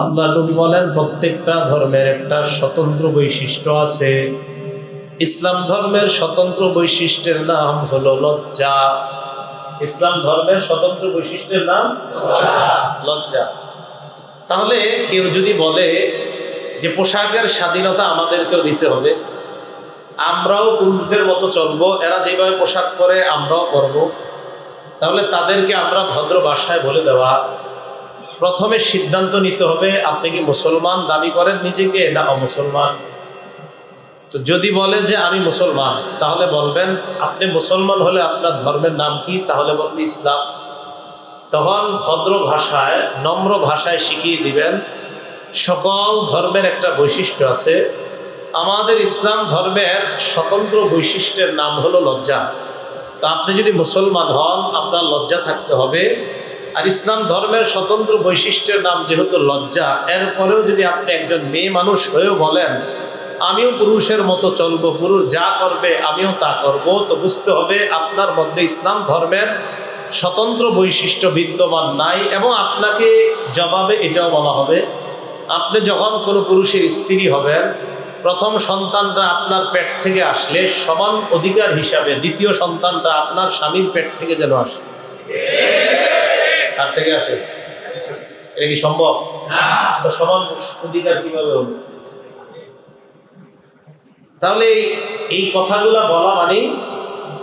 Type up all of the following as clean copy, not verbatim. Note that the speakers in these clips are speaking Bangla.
আল্লাহ নবী বলেন প্রত্যেকটা ধর্মের একটা স্বতন্ত্র বৈশিষ্ট্য আছে। ইসলাম ধর্মের স্বতন্ত্র বৈশিষ্ট্যের নাম হলো লজ্জা। ইসলাম ধর্মের স্বতন্ত্র বৈশিষ্ট্যের নাম লজ্জা। তাহলে কেউ যদি বলে যে পোশাকের স্বাধীনতা আমাদেরকেও দিতে হবে, আমরাও পুরুষদের মতো চলবো, এরা যেভাবে পোশাক পরে আমরাও পরবো, তাহলে তাদেরকে আমরা ভদ্র ভাষায় বলে দেওয়া, প্রথমে সিদ্ধান্ত নিতে হবে আপনি কি মুসলমান দাবি করেন নিজেকে না অমুসলমান। তো যদি বলে যে আমি মুসলমান, তাহলে বলবেন আপনি মুসলমান হলে আপনার ধর্মের নাম কি? তাহলে বলবে ইসলাম। তখন ভদ্র ভাষায় নম্র ভাষায় শিখিয়ে দিবেন সকল ধর্মের একটা বৈশিষ্ট্য আছে, আমাদের ইসলাম ধর্মের স্বতন্ত্র বৈশিষ্ট্যের নাম হলো লজ্জা। তো আপনি যদি মুসলমান হন আপনার লজ্জা থাকতে হবে। আর ইসলাম ধর্মের স্বতন্ত্র বৈশিষ্ট্যের নাম যেহেতু লজ্জা, এরপরেও যদি আপনি একজন মেয়ে মানুষ হয়েও বলেন আমিও পুরুষের মতো চলবো, পুরুষ যা করবে আমিও তা করব, তো বুঝতে হবে আপনার মধ্যে ইসলাম ধর্মের স্বতন্ত্র বৈশিষ্ট্য বিদ্যমান নাই। এবং আপনাকে জবাবে এটাও বলা হবে, আপনি যখন কোনো পুরুষের স্ত্রী হবেন, প্রথম সন্তানটা আপনার পেট থেকে আসলে সমান অধিকার হিসাবে দ্বিতীয় সন্তানটা আপনার স্বামীর পেট থেকে যেন আসে। তার থেকে আসে, এটা কি সম্ভব? তো সমান অধিকার কিভাবে হবে? তাহলে এই কথাগুলো বলা মানে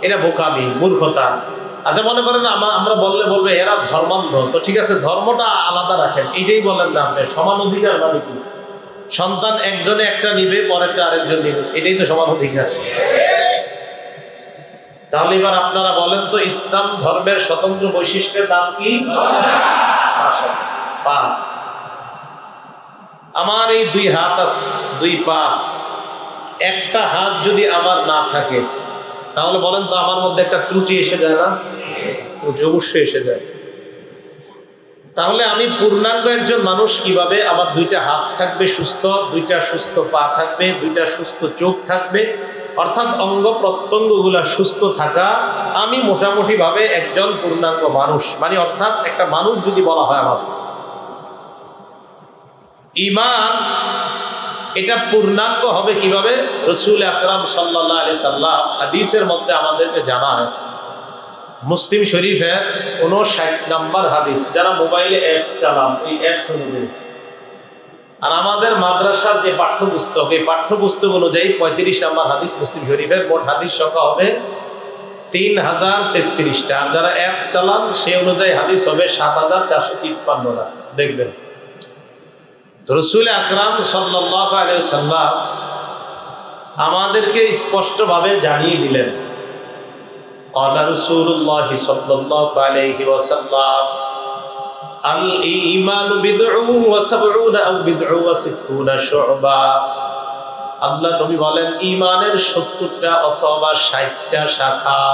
এটা বোকামি, মূর্খতা। আচ্ছা মনে করেন আমরা বলবে এরা ধর্মান্ধ, তো ঠিক আছে ধর্মটা আলাদা রাখেন, এটাই বলেন না আপনি সমান অধিকার মানে কি? সন্তান একজনে একটা নিবে, পরেরটা আরেকজন নিবে, এটাই তো সমান অধিকার। তাহলে এবার আপনারা বলেন তো ইসলাম ধর্মের স্বতন্ত্র বৈশিষ্ট্যের নাম কি? পাঁচ। আমার এই দুই হাত আছে, দুই পাঁচ, একটা হাত যদি আমার না থাকে তাহলে বলেন তো আমার মধ্যে একটা ত্রুটি এসে যায় না? ত্রুটি অবশ্যই এসে যায়। তাহলে আমি পূর্ণাঙ্গ একজন মানুষ কিভাবে? আমার দুইটা হাত থাকবে সুস্থ, দুইটা সুস্থ পা থাকবে, দুইটা সুস্থ চোখ থাকবে, অর্থাৎ অঙ্গ প্রত্যঙ্গগুলা সুস্থ থাকা, আমি মোটামুটি ভাবে একজন পূর্ণাঙ্গ মানুষ। মানে অর্থাৎ একটা মানুষ যদি বলা হয় আমার ঈমান, এটা পূর্ণাঙ্গ হবে কিভাবে? রাসূল আকরাম সাল্লাল্লাহু আলাইহি সাল্লাম হাদিসের মধ্যে আমাদেরকে জানায়, মুসলিম শরীফের 59 নম্বর হাদিস। যারা মোবাইলে অ্যাপস চালান এই অ্যাপস অনুযায়ী, আর আমাদের মাদ্রাসার যে পাঠ্যপুস্তক, এই পাঠ্যপুস্তক অনুযায়ী 35 নম্বর হাদিস মুসলিম শরীফের। মোট হাদিস সংখ্যা হবে 3033টা। আর যারা অ্যাপস চালান সে অনুযায়ী হাদিস হবে 7453টা। দেখবেন রাসূল আকরাম সাল্লাল্লাহু আলাইহি সাল্লাম আমাদেরকে স্পষ্টভাবে জানিয়ে দিলেন, ক্বালা রাসূলুল্লাহ সাল্লাল্লাহু আলাইহি ওয়াসাল্লাম আল ঈমানু বিদ'উ ওয়া সাব'উনা আও বিদ'উ ওয়া সিত্তুনা শু'বা। আল্লাহ নবী বলেন ঈমানের 70টা অথবা 60টা শাখা।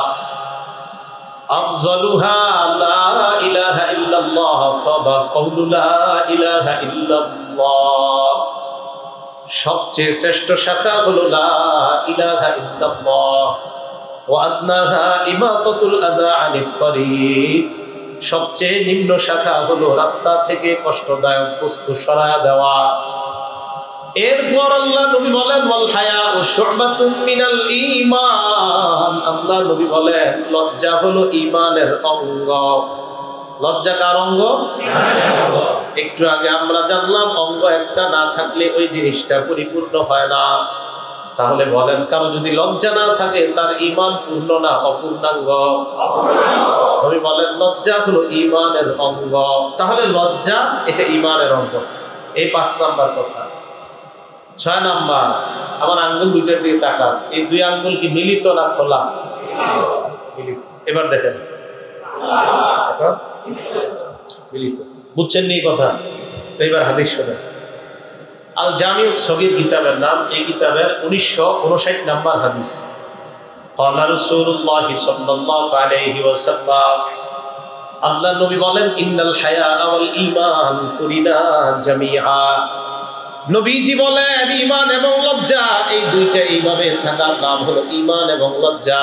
আফজালুহা লা ইলাহা ইল্লাল্লাহ অথবা কাউলু লা ইলাহা ইল্লাল্লাহ। সবচেয়ে শ্রেষ্ঠ শাখা হলো লা ইলাহা ইল্লাল্লাহ। ওয়া আদনাহা ইমাতাতুল আযা আনিত তরিক। সবচেয়ে নিম্ন শাখা হলো রাস্তা থেকে কষ্টদায়ক বস্তু সরায়া দেওয়া। এরপর আল্লাহ নবী বলেন ওয়াল হায়াউ শু'বাতুম মিনাল ঈমান। আল্লাহ নবী বলেন লজ্জা হলো ঈমানের অঙ্গ। লজ্জা কার অঙ্গ? একটু আগে আমরা জানলাম অঙ্গ একটা না থাকলে ওই জিনিসটা পরিপূর্ণ হয় না। তাহলে বলেন কারো যদি লজ্জা না থাকে তার ঈমান পূর্ণ না অপূর্ণাঙ্গ? নবী বলেন লজ্জা হলো ঈমানের অঙ্গ। তাহলে লজ্জা এটা ঈমানের অঙ্গ। এই 5 নাম্বার কথা। 6 নাম্বার, আমার আঙ্গুল দুইটার দিকে তাকান, এই দুই আঙ্গুল কি মিলিত না খোলা? মিলিত। এবার দেখেন মিলিত। বুঝছেন নি কথা? তো এবার হাদিস শোনেন। আল জামিউস সগীর কিতাবের নাম, এই কিতাবের 1959 নাম্বার হাদিস। ক্বালা রাসূলুল্লাহ সাল্লাল্লাহু আলাইহি ওয়াসাল্লাম, আল্লাহ নবী বলেন ইন্নাল হায়া ওয়াল ঈমান কুরিনা জামিআ। নবীজি বলেন ঈমান এবং লজ্জা এই দুইটা এইভাবে থাকার নাম হলো ঈমান এবং লজ্জা।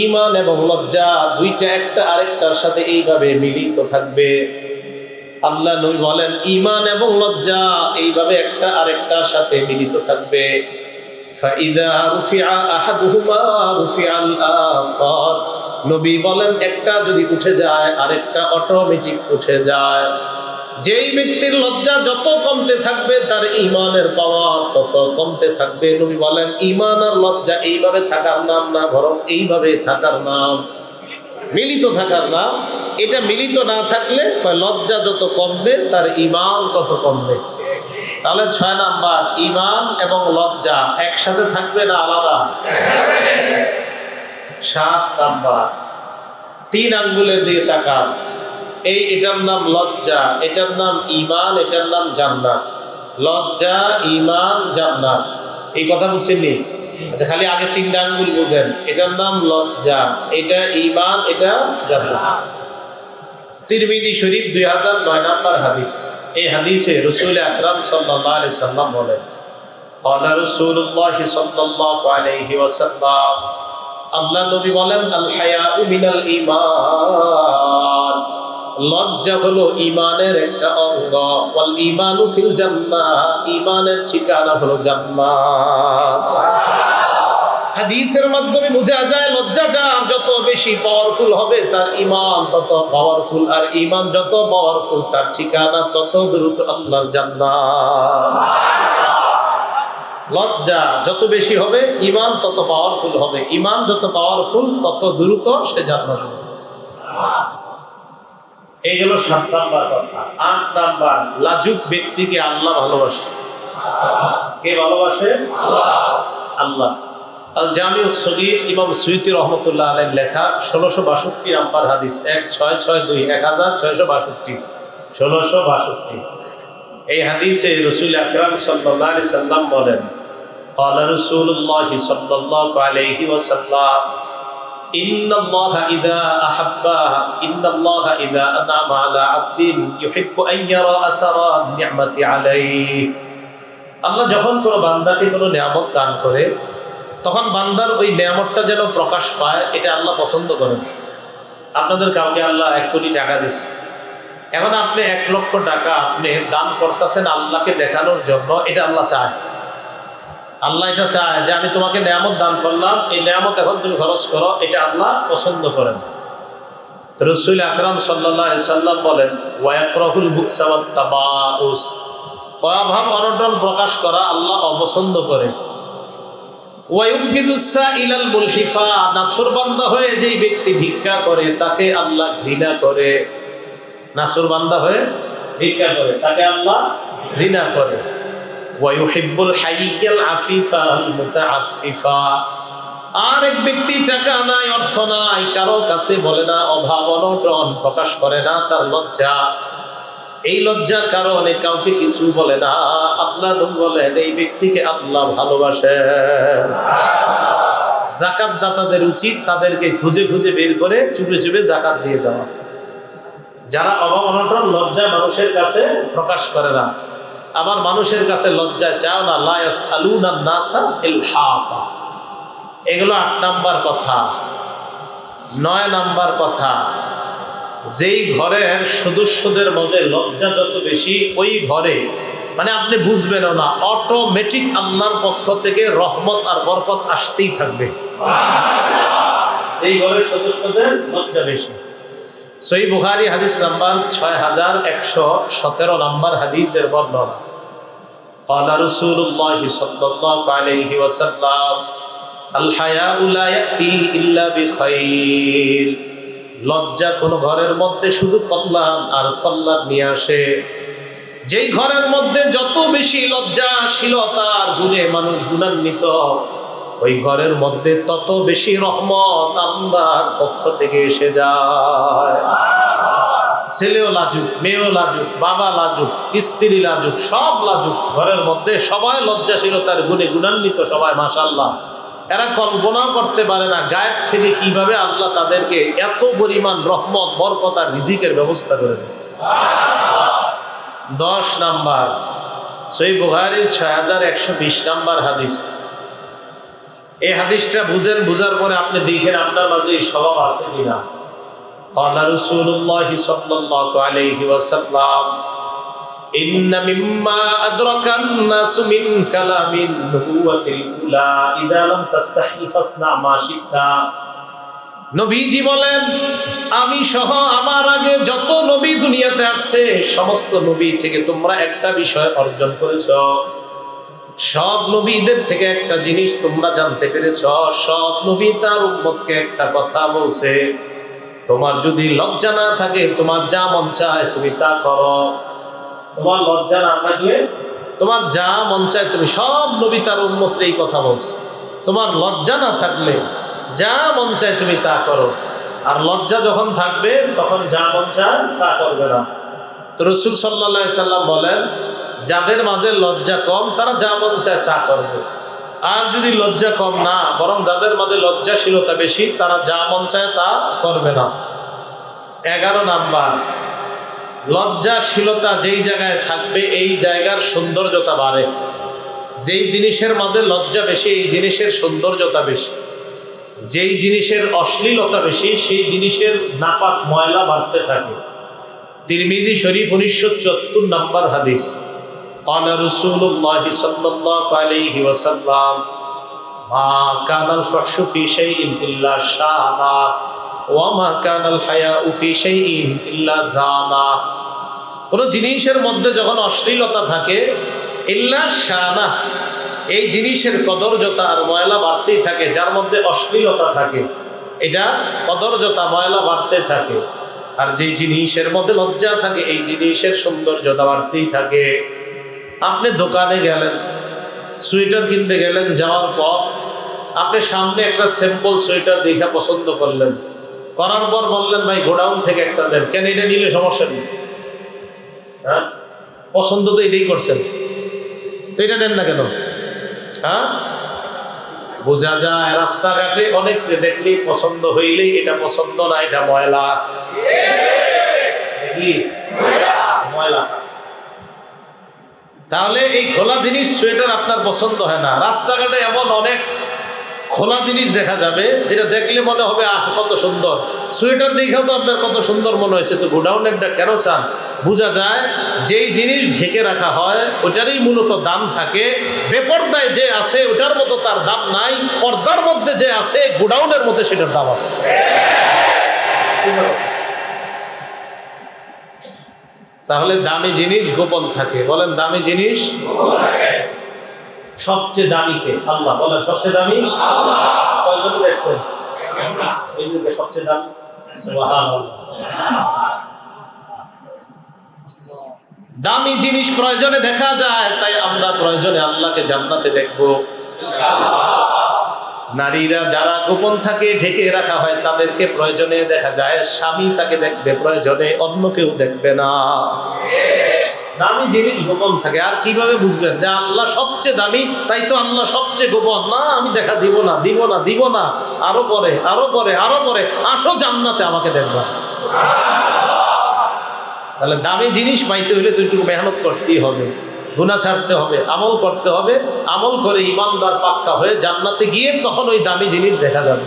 ঈমান এবং লজ্জা দুইটা একটা আরেকটার সাথে এইভাবে মিলিত থাকবে। আল্লাহ নবী বলেন ঈমান এবং লজ্জা এইভাবে একটা আরেকটার সাথে মিলিত থাকবে। ফাইদা রুফিআ আহাদুহুমা রুফিআল আখার, নবী বলেন একটা যদি উঠে যায় আরেকটা অটোমেটিক উঠে যায়। যেই ব্যক্তির লজ্জা যত কমতে থাকবে তার ঈমানের পাওয়ার তত কমতে থাকবে। নবী বলেন ঈমান আর লজ্জা এইভাবে থাকার নাম না, বরং এইভাবে থাকার নাম, মিলিত থাকার নাম। এটা মিলিত না থাকলে লজ্জা যত কমবে তার ঈমান তত কমবে। তাহলে 6 নাম্বার, ঈমান এবং লজ্জা একসাথে থাকবে না আলাদা? 7 নাম্বার, 3 আঙ্গুলের দিকে তাকান। এটার নাম লজ্জা, এটার নাম ঈমান, এটার নাম জান্নাত। লজ্জা, ঈমান, জান্নাত, এই কথা বুঝছেন নি? আচ্ছা, খালি আগে 3টা আঙ্গুল বুঝেন। এটার নাম লজ্জা, এটা ঈমান, এটা জান্নাত। তিরমিজি শরীফ 2009 নাম্বার হাদিস। এই হাদিসে রাসূল আকরাম সাল্লাল্লাহু আলাইহি সাল্লাম বলেন, ক্বালা রাসূলুল্লাহ সাল্লাল্লাহু আলাইহি ওয়াসাল্লাম, আল্লাহ নবী বলেন, আল হায়াউ মিনাল ঈমান, লজ্জা হলো ঈমানের একটা অঙ্গ। ওয়াল ঈমানু ফিল জান্নাহ, ঈমানের ঠিকানা হলো জান্নাত। হাদিসের মাধ্যমে বোঝা যায় লজ্জা যার যত বেশি পাওয়ারফুল হবে তার ঈমান তত পাওয়ারফুল, আর ঈমান যত পাওয়ারফুল তার ঠিকানা তত দ্রুত আল্লাহর জান্নাত। লজ্জা যত বেশি হবে ঈমান তত পাওয়ারফুল হবে, ঈমান যত পাওয়ারফুল তত দ্রুত সে জান্নাত হবে। এই হলো 7 নাম্বার কথা। 8 নাম্বার, লাজুক ব্যক্তিকে আল্লাহ ভালোবাসে। কে ভালোবাসে? আল্লাহ। আল জামিউস সগীর ইমাম সুয়ুতী রহমতুল্লাহ আলাইহির লেখা 1662 নাম্বার হাদিস, 1662, 1662, 1662। এই হাদিসে রাসূল আকরাম সাল্লাল্লাহু আলাইহি সাল্লাম বলেন, ক্বালা রাসূলুল্লাহ সাল্লাল্লাহু আলাইহি ওয়াসাল্লাম, ইন্নাল্লাহা ইযা আহাব্বা, ইন্নাল্লাহা ইযা আনআমা আলা আবদিন ইউহিব্বু আন ইয়ারা আথারা নি'মাতি আলাইহি। আল্লাহ যখন কোনো বান্দাকে কোনো নিয়ামত দান করে তখন বান্দার ওই নিয়ামতটা যেন প্রকাশ পায়, এটা আল্লাহ পছন্দ করেন। আপনাদের কাউকে আল্লাহ 1 কোটি টাকা দিচ্ছে, এখন আপনি 1 লক্ষ টাকা আপনি দান করতেছেন আল্লাহকে দেখানোর জন্য, এটা আল্লাহ চায়। আল্লাহ এটা চায় যে আমি তোমাকে নিয়ামত দান করলাম, এই নিয়ামত এখন তুমি খরচ করো, এটা আল্লাহ পছন্দ করেন। তো রাসূল আকরাম সাল্লাল্লাহু আলাইহি সাল্লাম বলেন, ওয়া ইয়াকরাহুল বুকসা ওয়াত তাবাউস, অভাব অনটন প্রকাশ করা আল্লাহ অপছন্দ করে। ওয়া ইউবগিজুস সাইলাল মুলহিফা, নাছরবান্দা হয়ে যেই ব্যক্তি ভিক্ষা করে তাকে আল্লাহ ঘৃণা করে। নাছরবান্দা হয়ে ভিক্ষা করে তাকে আল্লাহ ঘৃণা করে। ওয়া ইউহিব্বুল হাইয়াল আফিফাল মুতাআফফিফা, আর এক ব্যক্তি টাকা নাই, অর্থ নাই, কারো কাছে বলে না, অভাব অনটন প্রকাশ করে না, তার লজ্জা, এই লজ্জার কারণে কাউকে কিছু বলে না। আল্লাহ বলেন এই ব্যক্তিকে আল্লাহ ভালোবাসেন। যাকাত দাতাদের উচিত তাদেরকে খুঁজে খুঁজে বের করে চুপে চুপে যাকাত দিয়ে দেওয়া। যারা অভাব অনটন লজ্জা মানুষের কাছে প্রকাশ করে না, আবার মানুষের কাছে লজ্জায় চাও না, লা ইয়াসআলুনান নাসা ইলহাফা। এগুলো 8 নাম্বার কথা। 9 নাম্বার কথা, যেই ঘরের সদস্যদের মধ্যে লজ্জা যত বেশি, ওই ঘরে মানে আপনি বুঝবেনও না, অটোমেটিক আল্লাহর পক্ষ থেকে রহমত আর বরকত আসতেই থাকবে। যেই ঘরের সদস্যদের লজ্জা বেশি। সহিহ বুখারী হাদিস নাম্বার 6117 নাম্বার হাদিসের বর্ণনা, ক্বালা রাসূলুল্লাহ সাল্লাল্লাহু আলাইহি ওয়াসাল্লাম, আল হায়াউ লা ইয়াতি ইল্লা বিখাইর, লজ্জা কোন ঘরের মধ্যে শুধু কল্যাণ আর কল্যাণ নিয়ে আসে। যেই ঘরের মধ্যে যত বেশি লজ্জাশীলতার গুণে মানুষ গুণান্বিত, ওই ঘরের মধ্যে তত বেশি রহমত আল্লাহর পক্ষ থেকে এসে যায়। ছেলেও লাজুক, মেয়েও লাজুক, বাবা লাজুক, স্ত্রী লাজুক, সব লাজুক, ঘরের মধ্যে সবাই লজ্জাশীলতার গুণে গুণান্বিত, সবাই মাশাআল্লাহ। এরা কল্পনাও করতে পারে না গায়েব থেকে কিভাবে আল্লাহ তাদেরকে এত পরিমাণ রহমত বরকত আর রিজিকের ব্যবস্থা করে দেয়। 10 নাম্বার, সহিহ বুখারীর 6120 নাম্বার হাদিস। এই হাদিসটা বুঝেন, বুঝার পরে আপনি দেখেন আপনার মাঝে এই স্বভাব আছে কিনা। قال رسول الله صلى الله عليه وسلم إن مما أدرك الناس من كلام النبوة الأولى إذا لم تستحي فاصنع ما شئت। নবীজি বলেন, আমি সহ আমার আগে যত নবী দুনিয়াতে আসছে সমস্ত নবী থেকে তোমরা একটা বিষয় অর্জন করেছ। সব নবীদের থেকে একটা জিনিস তোমরা জানতে পেরেছ। সব নবী তার উম্মতকে একটা কথা বলছে, তোমার যদি লজ্জা না থাকে তোমার যা মন চায় তুমি তা করো। তোমার লজ্জা না থাকলে তোমার যা মন চায় তুমি, সব নবী তার উম্মতকে এই কথা বলছে, তোমার লজ্জা না থাকলে যা মন চায় তুমি তা করো। আর লজ্জা যখন থাকবে তখন যা মন চায় তা করবে না। তো রাসূল সাল্লাল্লাহু আলাইহি সাল্লাম বলেন, যাদের মাঝে লজ্জা কম তারা যা মন চায় তা করবে। আর যদি লজ্জা কম না, বরং যাদের মাঝে লজ্জাশীলতা বেশি তারা যা মন চায় তা করবে না। 11 নাম্বার, লজ্জাশীলতা যেই জায়গায় থাকবে এই জায়গার সৌন্দর্যতা বাড়ে। যেই জিনিসের মাঝে লজ্জা বেশি এই জিনিসের সৌন্দর্যতা বেশি। যেই জিনিসের অশ্লীলতা বেশি সেই জিনিসের নাপাক ময়লা বাড়তে থাকে। তিরমিজি শরীফ 1974 নম্বর হাদিস। قال رسول الله صلى الله عليه وسلم ما كان الفحش في شيء إلا شانا وما كان الحياء في شيء إلا زانا। কোন জিনিসের মধ্যে যখন অশ্লীলতা থাকে ইল্লা শানা, এই জিনিসের কদর্যতা আর ময়লা বাড়তেই থাকে। যার মধ্যে অশ্লীলতা থাকে এটা কদর্যতা ময়লা বাড়তে থাকে। আর যেই জিনিসের মধ্যে লজ্জা থাকে এই জিনিসের সৌন্দর্যতা বাড়তেই থাকে। আপনি দোকানে গেলেন, সোয়েটার কিনতে গেলেন, যাওয়ার পর আপনি সামনে একটা স্যাম্পল সোয়েটার দেখে পছন্দ করলেন, করার পর বললেন ভাই গোডাউন থেকে একটা দেন। কেন, এটা নিলে সমস্যা নেই, হ্যাঁ পছন্দ তো এটাই করছেন, তো এটা নেন না কেন? হ্যাঁ, বোঝা যায় রাস্তাঘাটে অনেক দেখলেই পছন্দ হইলেই এটা পছন্দ না, এটা ময়লা। ময়লা। তাহলে এই খোলা জিনিস সোয়েটার আপনার পছন্দ হয় না। রাস্তাঘাটে এমন অনেক খোলা জিনিস দেখা যাবে যেটা দেখলে মনে হবে আহ কত সুন্দর। সোয়েটার দেখেও তো আপনার কত সুন্দর মনে হয়েছে, তো গোডাউনেরটা কেন চান? বোঝা যায় যেই জিনিস ঢেকে রাখা হয় ওটারই মূলত দাম থাকে। বেপর্দায় যে আছে ওটার মতো তার দাম নাই, পর্দার মধ্যে যে আছে গোডাউনের মধ্যে সেটার দাম আছে। তাহলে দামি জিনিস গোপন থাকে। বলেন দামি জিনিস সবচেয়ে দামি কে? আল্লাহ। বলেন সবচেয়ে দামি আল্লাহ। কয়জন দেখছেন? এই যে সবচেয়ে দামি, সুবহানাল্লাহ। দামি জিনিস প্রয়োজনে দেখা যায়, তাই আমরা প্রয়োজনে আল্লাহকে জান্নাতে দেখব ইনশাআল্লাহ। নারীরা যারা গোপন থাকে ঢেকে রাখা হয় তাদেরকে প্রয়োজনে দেখা যায়, স্বামী তাকে দেখবে, প্রয়োজনে অন্য কেউ দেখবে না। দামি জিনিস গোপন থাকে। আর কিভাবে বুঝবেন যে আল্লাহ সবচেয়ে দামি? তাই তো আল্লাহ সবচেয়ে গোপন। না, আমি দেখা দিব না, দিব না, দিব না, আরো পরে, আরো পরে, আরো পরে, আসো জান্নাতে আমাকে দেখবা। তাহলে দামি জিনিস পাইতে হলে তো একটু মেহনত করতেই হবে, গুনাহ ছাড়তে হবে, আমল করতে হবে। আমল করে ইমানদার পাক্কা হয়ে জান্নাতে গিয়ে তখন ওই দামি জিনিস দেখা যাবে।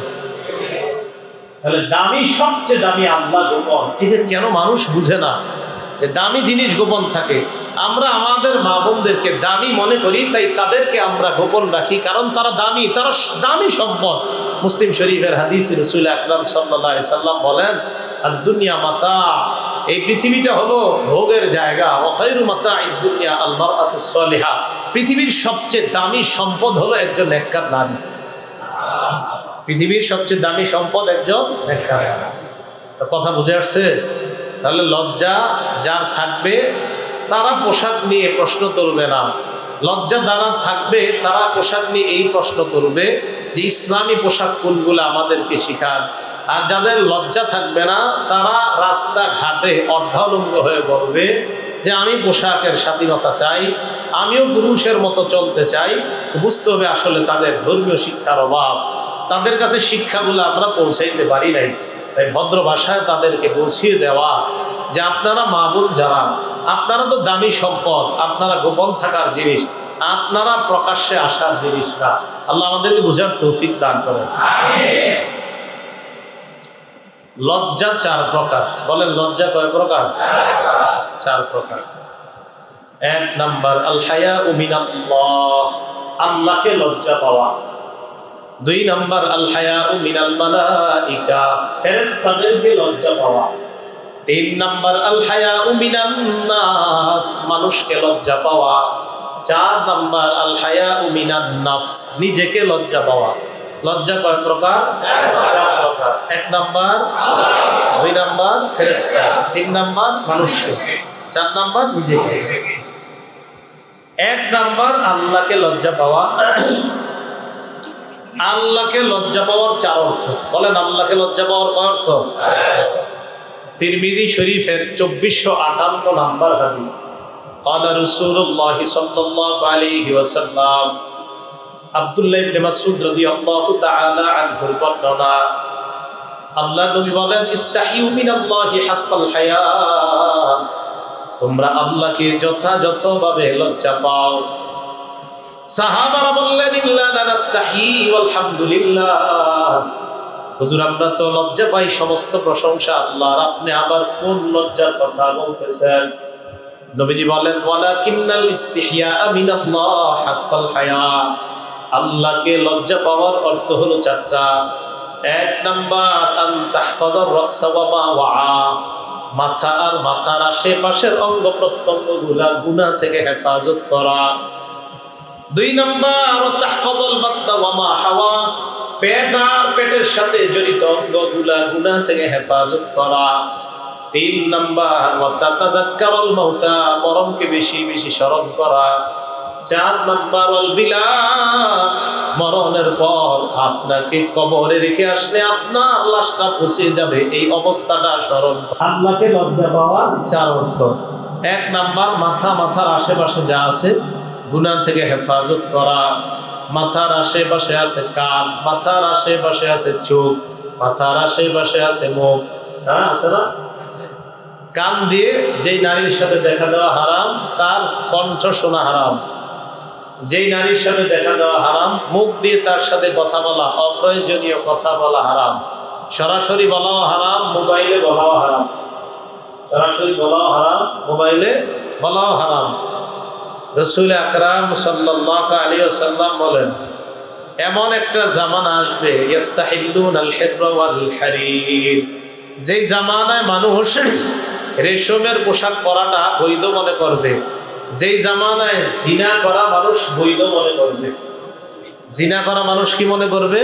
তাহলে দামি, সবচেয়ে দামি আল্লাহ গোপন। এটা কেন মানুষ বুঝে না? দামি জিনিস গোপন থাকে। আমরা আমাদের মা বোনদেরকে দামি মনে করি, তাই তাদেরকে আমরা গোপন রাখি, কারণ তারা দামি, তারা দামি সম্পদ। মুসলিম শরীফের হাদিসে রাসূল আকরাম সাল্লাল্লাহু আলাইহি সাল্লাম বলেন, আর দুনিয়া মাতা, এই পৃথিবীটা হলো ভোগের জায়গা। ওয়া খায়রু মাতা'আদ দুনিয়া আল মারআতুস সালিহা, পৃথিবীর সবচেয়ে দামি সম্পদ হলো একজন নেককার নারী। পৃথিবীর সবচেয়ে দামি সম্পদ একজন নেককার নারী। তো কথা বুঝে আসছে? তাহলে লজ্জা যার থাকবে তারা পোশাক নিয়ে প্রশ্ন তুলবে না। লজ্জা যারা থাকবে তারা পোশাক নিয়ে এই প্রশ্ন তুলবে যে ইসলামী পোশাক কোনগুলো আমাদেরকে শিখান। আর যাদের লজ্জা থাকবে না তারা রাস্তাঘাটে অর্ধালঙ্গ হয়ে বলবে যে আমি পোশাকের স্বাধীনতা চাই, আমিও পুরুষের মতো চলতে চাই। বুঝতে হবে আসলে তাদের ধর্মীয় শিক্ষার অভাব, তাদের কাছে শিক্ষাগুলো আমরা পৌঁছাইতে পারি নাই। তাই ভদ্র ভাষায় তাদেরকে পৌঁছিয়ে দেওয়া যে আপনারা মা বোন যারা, আপনারা তো দামি সম্পদ, আপনারা গোপন থাকার জিনিস, আপনারা প্রকাশ্যে আসার জিনিস না। আল্লাহ আমাদেরকে বুঝার তৌফিক দান করেন। লজ্জা চার প্রকার। বলেন লজ্জা কয় প্রকার? চার প্রকার। এক নাম্বার আল হায়াউ মিনাল্লাহ, আল্লাহকে লজ্জা পাওয়া। দুই নাম্বার আল হায়াউ মিনাল মালাইকা, ফেরেশতাদেরকে লজ্জা পাওয়া। তিন নাম্বার আল হায়াউ মিনান নাস, মানুষকে লজ্জা পাওয়া। চার নাম্বার আল হায়াউ মিনান নাফস, নিজেকে লজ্জা পাওয়া। লজ্জা কয় প্রকার? চার প্রকার। এক নাম্বার, দুই নাম্বার ফেরেশতা, তিন নাম্বার মানুষকে, চার নাম্বার নিজেকে। এক নাম্বার আল্লাহকে লজ্জা পাওয়া। আল্লাহকে লজ্জা পাওয়ার চার অর্থ। বলেন আল্লাহকে লজ্জা পাওয়ার কয় অর্থ? তিরমিজি শরীফের 2458 নাম্বার হাদিস। ক্বালা রাসূলুল্লাহ সাল্লাল্লাহু আলাইহি ওয়াসাল্লাম, আব্দুল্লাহ ইবনে মাসউদ রাদিয়াল্লাহু তাআলা আনহুর বর্ণনা, আল্লাহর নবী বলেন, ইস্তাহিউ মিনাল্লাহি হাক্কাল হায়া, তোমরা আল্লাহকে যথাযথভাবে লজ্জা পাও। সাহাবারা বললেন, ইল্লা নাস্তাহি আলহামদুলিল্লাহ, হুজুর আমরা তো লজ্জা পাই, সমস্ত প্রশংসা আল্লাহর, আপনি আবার কোন লজ্জার কথা বলতেছেন? নবীজি বলেন, ওয়ালাকিন্নাল ইস্তিহয়া মিনাল্লাহ হাক্কাল হায়া, আল্লাহকে লজ্জা পাওয়ার অর্থ হলো চারটা। এক নাম্বার আন তাহফাজার রাসা ওয়া মা ওয়া, মাথা আর মাথার আশেপাশের অঙ্গ প্রত্যঙ্গগুলা গুনাহ থেকে হেফাজত করা। দুই নাম্বার তাহফাজুল বাতনা ওয়া মা হাওয়া, পেট আর পেটের সাথে জড়িত অঙ্গগুলা গুনাহ থেকে হেফাজত করা। তিন নাম্বার ওয়া তাতাযাক্কারুল মাউতা, মরণকে বেশি বেশি স্মরণ করা। চার নাম্বার ওয়াল বিলা, মরণের পর আপনাকে কবরে রেখে আসলে আপনার লাশটা পচে যাবে, এই অবস্থাটা স্মরণ করা। আল্লাহকে লজ্জা পাওয়া চার অর্থ। এক নাম্বার মাথা, মাথার আশেপাশে যা আছে গুনাহ থেকে হেফাজত করা। মাথার আশেপাশে আছে কান, মাথার আশেপাশে আছে চোখ, মাথার আশেপাশে আছে মুখ। হ্যাঁ আছে না? কান দিয়ে যেই নারীর সাথে দেখা দেওয়া হারাম, তার কণ্ঠ শোনা হারাম। যেই নারীর সাথে দেখা দেওয়া হারাম, মুখ দিয়ে তার সাথে কথা বলা, অপ্রয়োজনীয় কথা বলা হারাম। সরাসরি বলাও হারাম, মোবাইলে বলাও হারাম। সরাসরি বলাও হারাম, মোবাইলে বলাও হারাম। রাসূল আকরাম সাল্লাল্লাহু আলাইহি ওয়াসাল্লাম বলেন, এমন একটা জামানা আসবে, ইস্তাহিল্লুনাল হিররা ওয়াল হারির, যেই জামানায় মানুষ রেশমের পোশাক পরাটা বৈধ মনে করবে। যেই জামানায় জিনা করা মানুষ বৈধ মনে করবে। জিনা করা মানুষ কি মনে করবে?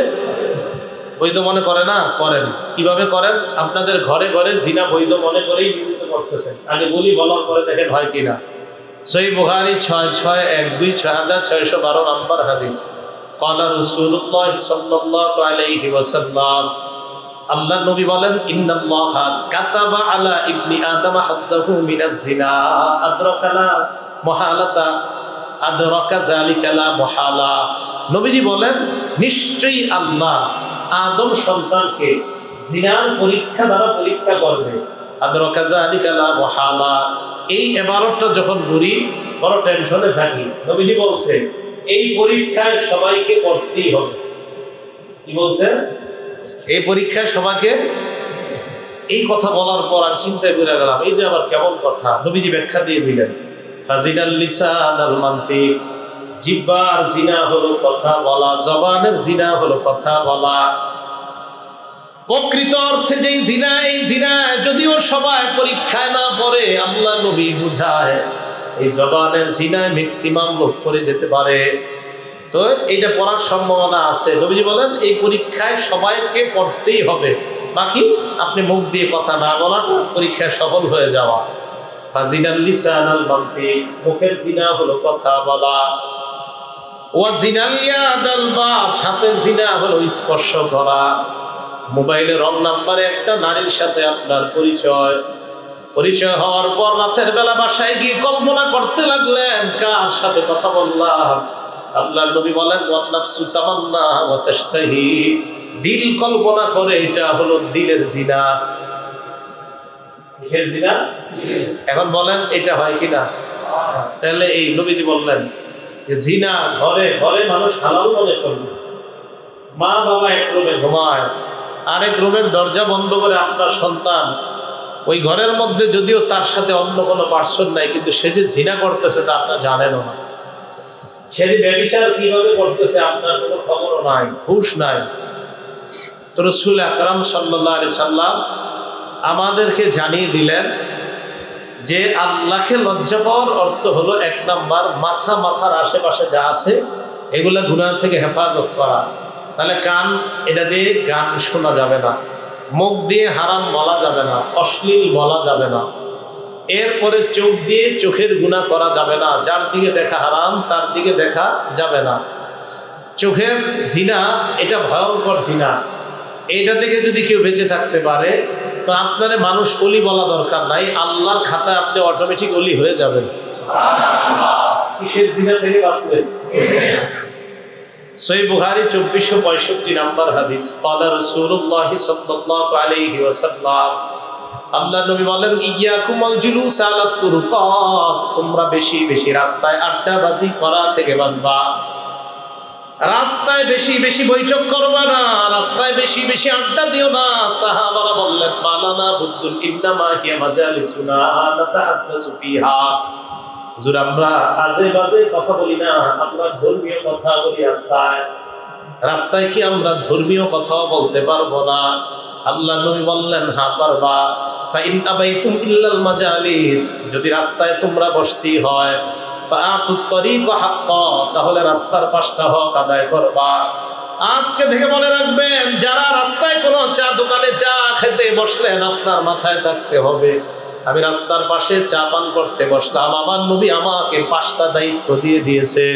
বৈধ মনে করে না? করেন। কিভাবে করেন? আপনাদের ঘরে ঘরে জিনা বৈধ মনে করেই নিয়মিত করতেছেন। আগে বলি, বলার পরে দেখেন হয় কিনা। সহিহ বুখারী 6612 6612 নম্বর হাদিস। ক্বালা রাসূলুল্লাহ সাল্লাল্লাহু আলাইহি ওয়াসাল্লাম, আল্লাহর নবী বলেন, ইন্নাল্লাহা কাতাবা আলা ইবনি আদম হাজ্জাহু মিনাজ জিনা আদরাকালা মুহালাতা আদরাকা যালিকা লা মুহালা। নবীজি বলেন, নিশ্চয়ই আল্লাহ আদম সন্তানকে জিনার পরীক্ষা দ্বারা পরীক্ষা করবে। আদরাকা যালিকা লা মুহালা, এই ইবারতটা যখন পড়ি বড় টেনশনে থাকি। নবীজি বলছে এই পরীক্ষায় সবাইকে পড়তেই হবে। কি বলছে? এই পরীক্ষায় সবাইকে। এই কথা বলার পর আমি চিন্তায় পড়ে গেলাম, এইটা আবার কেমন কথা? নবীজি ব্যাখ্যা দিয়ে দিলেন, ফাজিনাল লিসান আল মানতিক, জিহ্বার জিনা হলো কথা বলা, জবানের জিনা হলো কথা বলা। প্রকৃত অর্থে যেই জিনা, এই জিনায় যদিও সবাই পরীক্ষায় না পড়ে, আল্লাহ নবী বুঝায় এই জবানের জিনায় ম্যাক্সিমাম লোক করে যেতে পারে। তো এইটা পড়ার সম্ভাবনা আছে। নবীজি বলেন এই পরীক্ষায় সবাইকে পড়তেই হবে, বাকি আপনি মুখ দিয়ে কথা না বলাটা পরীক্ষায় সফল হয়ে যাওয়া। ফাজিনাল লিসানাল মানতিক, মুখের জিনা হলো কথা বলা। ওয়া জিনাল ইয়াদাল বাত, হাতের জিনা হলো স্পর্শ করা। মোবাইলে রং নাম্বারে একটা নারীর সাথে আপনার পরিচয় হওয়ার পর রাতের বেলা বাসায় গিয়ে কল্পনা করতে লাগলেন কার সাথে কথা বললাম। আল্লাহর নবী বলেন, ওয়ান নাফসু তামান্না ওয়া তাশতাহি, দিল কল্পনা করে, এটা হলো দিলের জিনা। কিসের জিনা? এখন বলেন এটা হয় কিনা? তাহলে এই নবীজি বললেন যে জিনা ঘরে ঘরে মানুষ হালাল মনে করবে। মা বাবা এক রুমে ঘুমায়, আরেক রুমের দরজা বন্ধ করে আপনার সন্তান ওই ঘরের মধ্যে, যদিও তার সাথে অন্য কোনো পার্সন নাই, কিন্তু সে যে জিনা করতেছে তা আপনার জানেনও না। সে যে ব্যভিচার কিভাবে করতেছে আপনার কোনো খবরও নাই, হুঁশ নাই। তো রাসূল আকরাম সাল্লাল্লাহু আলাইহি সাল্লাম আমাদেরকে জানিয়ে দিলেন যে আল্লাহকে লজ্জা পাওয়ার অর্থ হলো, এক নাম্বার, মাথার আশেপাশে যা আছে এগুলা গুনাহ থেকে হেফাজত করা। তাহলে কান, এটা দিয়ে গান শোনা যাবে না, মুখ দিয়ে হারাম বলা যাবে না, অশ্লীল বলা যাবে না। এরপরে চোখ দিয়ে চোখের গুনাহ করা যাবে না, যার দিকে দেখা হারাম তার দিকে দেখা যাবে না। চোখের জিনা এটা ভয়ঙ্কর জিনা, এটা থেকে যদি কেউ বেঁচে থাকতে পারে তো আপনারে মানুষ অলি বলা দরকার নাই, আল্লাহর খাতায় আপনি অটোমেটিক অলি হয়ে যাবেন। কিসের জিনা থেকে বাঁচবেন? সহিহ বুখারী 2465 নাম্বার হাদিস, ক্বালা রাসূলুল্লাহ সাল্লাল্লাহু আলাইহি ওয়াসাল্লাম, আল্লাহ নবী বলেন, ইয়াকুমুল জুলুস আলা তুরুকাত, তোমরা বেশি বেশি রাস্তায় আড্ডাবাজি করা থেকে বাঁচবা। রাস্তায় বেশি বেশি বৈঠক করবা না, রাস্তায় বেশি বেশি আড্ডা দিও না। সাহাবারা বললেন, মালানা বুদ্দুন ইন্নামা হিয়া মাজালিসুনা নাতাহাদ্দাসু ফিহা, হুজুর আমরা আজে বাজে কথা বলি না, আমরা ধর্মীয় কথা বলি রাস্তায়। রাস্তায় কি আমরা ধর্মীয় কথা বলতে পারবো না? আল্লাহ নবী বললেন, হ্যাঁ পারবা। ফাইন আবাইতুম ইল্লাল মাজালিস, যদি রাস্তায় তোমরা বসতেই হয়, ফাআতুত তরিক হাক্কা, তাহলে রাস্তার পাঁচটা হক আদায় করবা। আজকে থেকে মনে রাখবেন, যারা রাস্তায় কোনো চা দোকানে চা খেতে বসলেন, আপনার মাথায় থাকতে হবে, আমি রাস্তার পাশে চা পান করতে বসলাম, আমার নবী আমাকে 5টা দায়িত্ব দিয়ে দিয়েছে।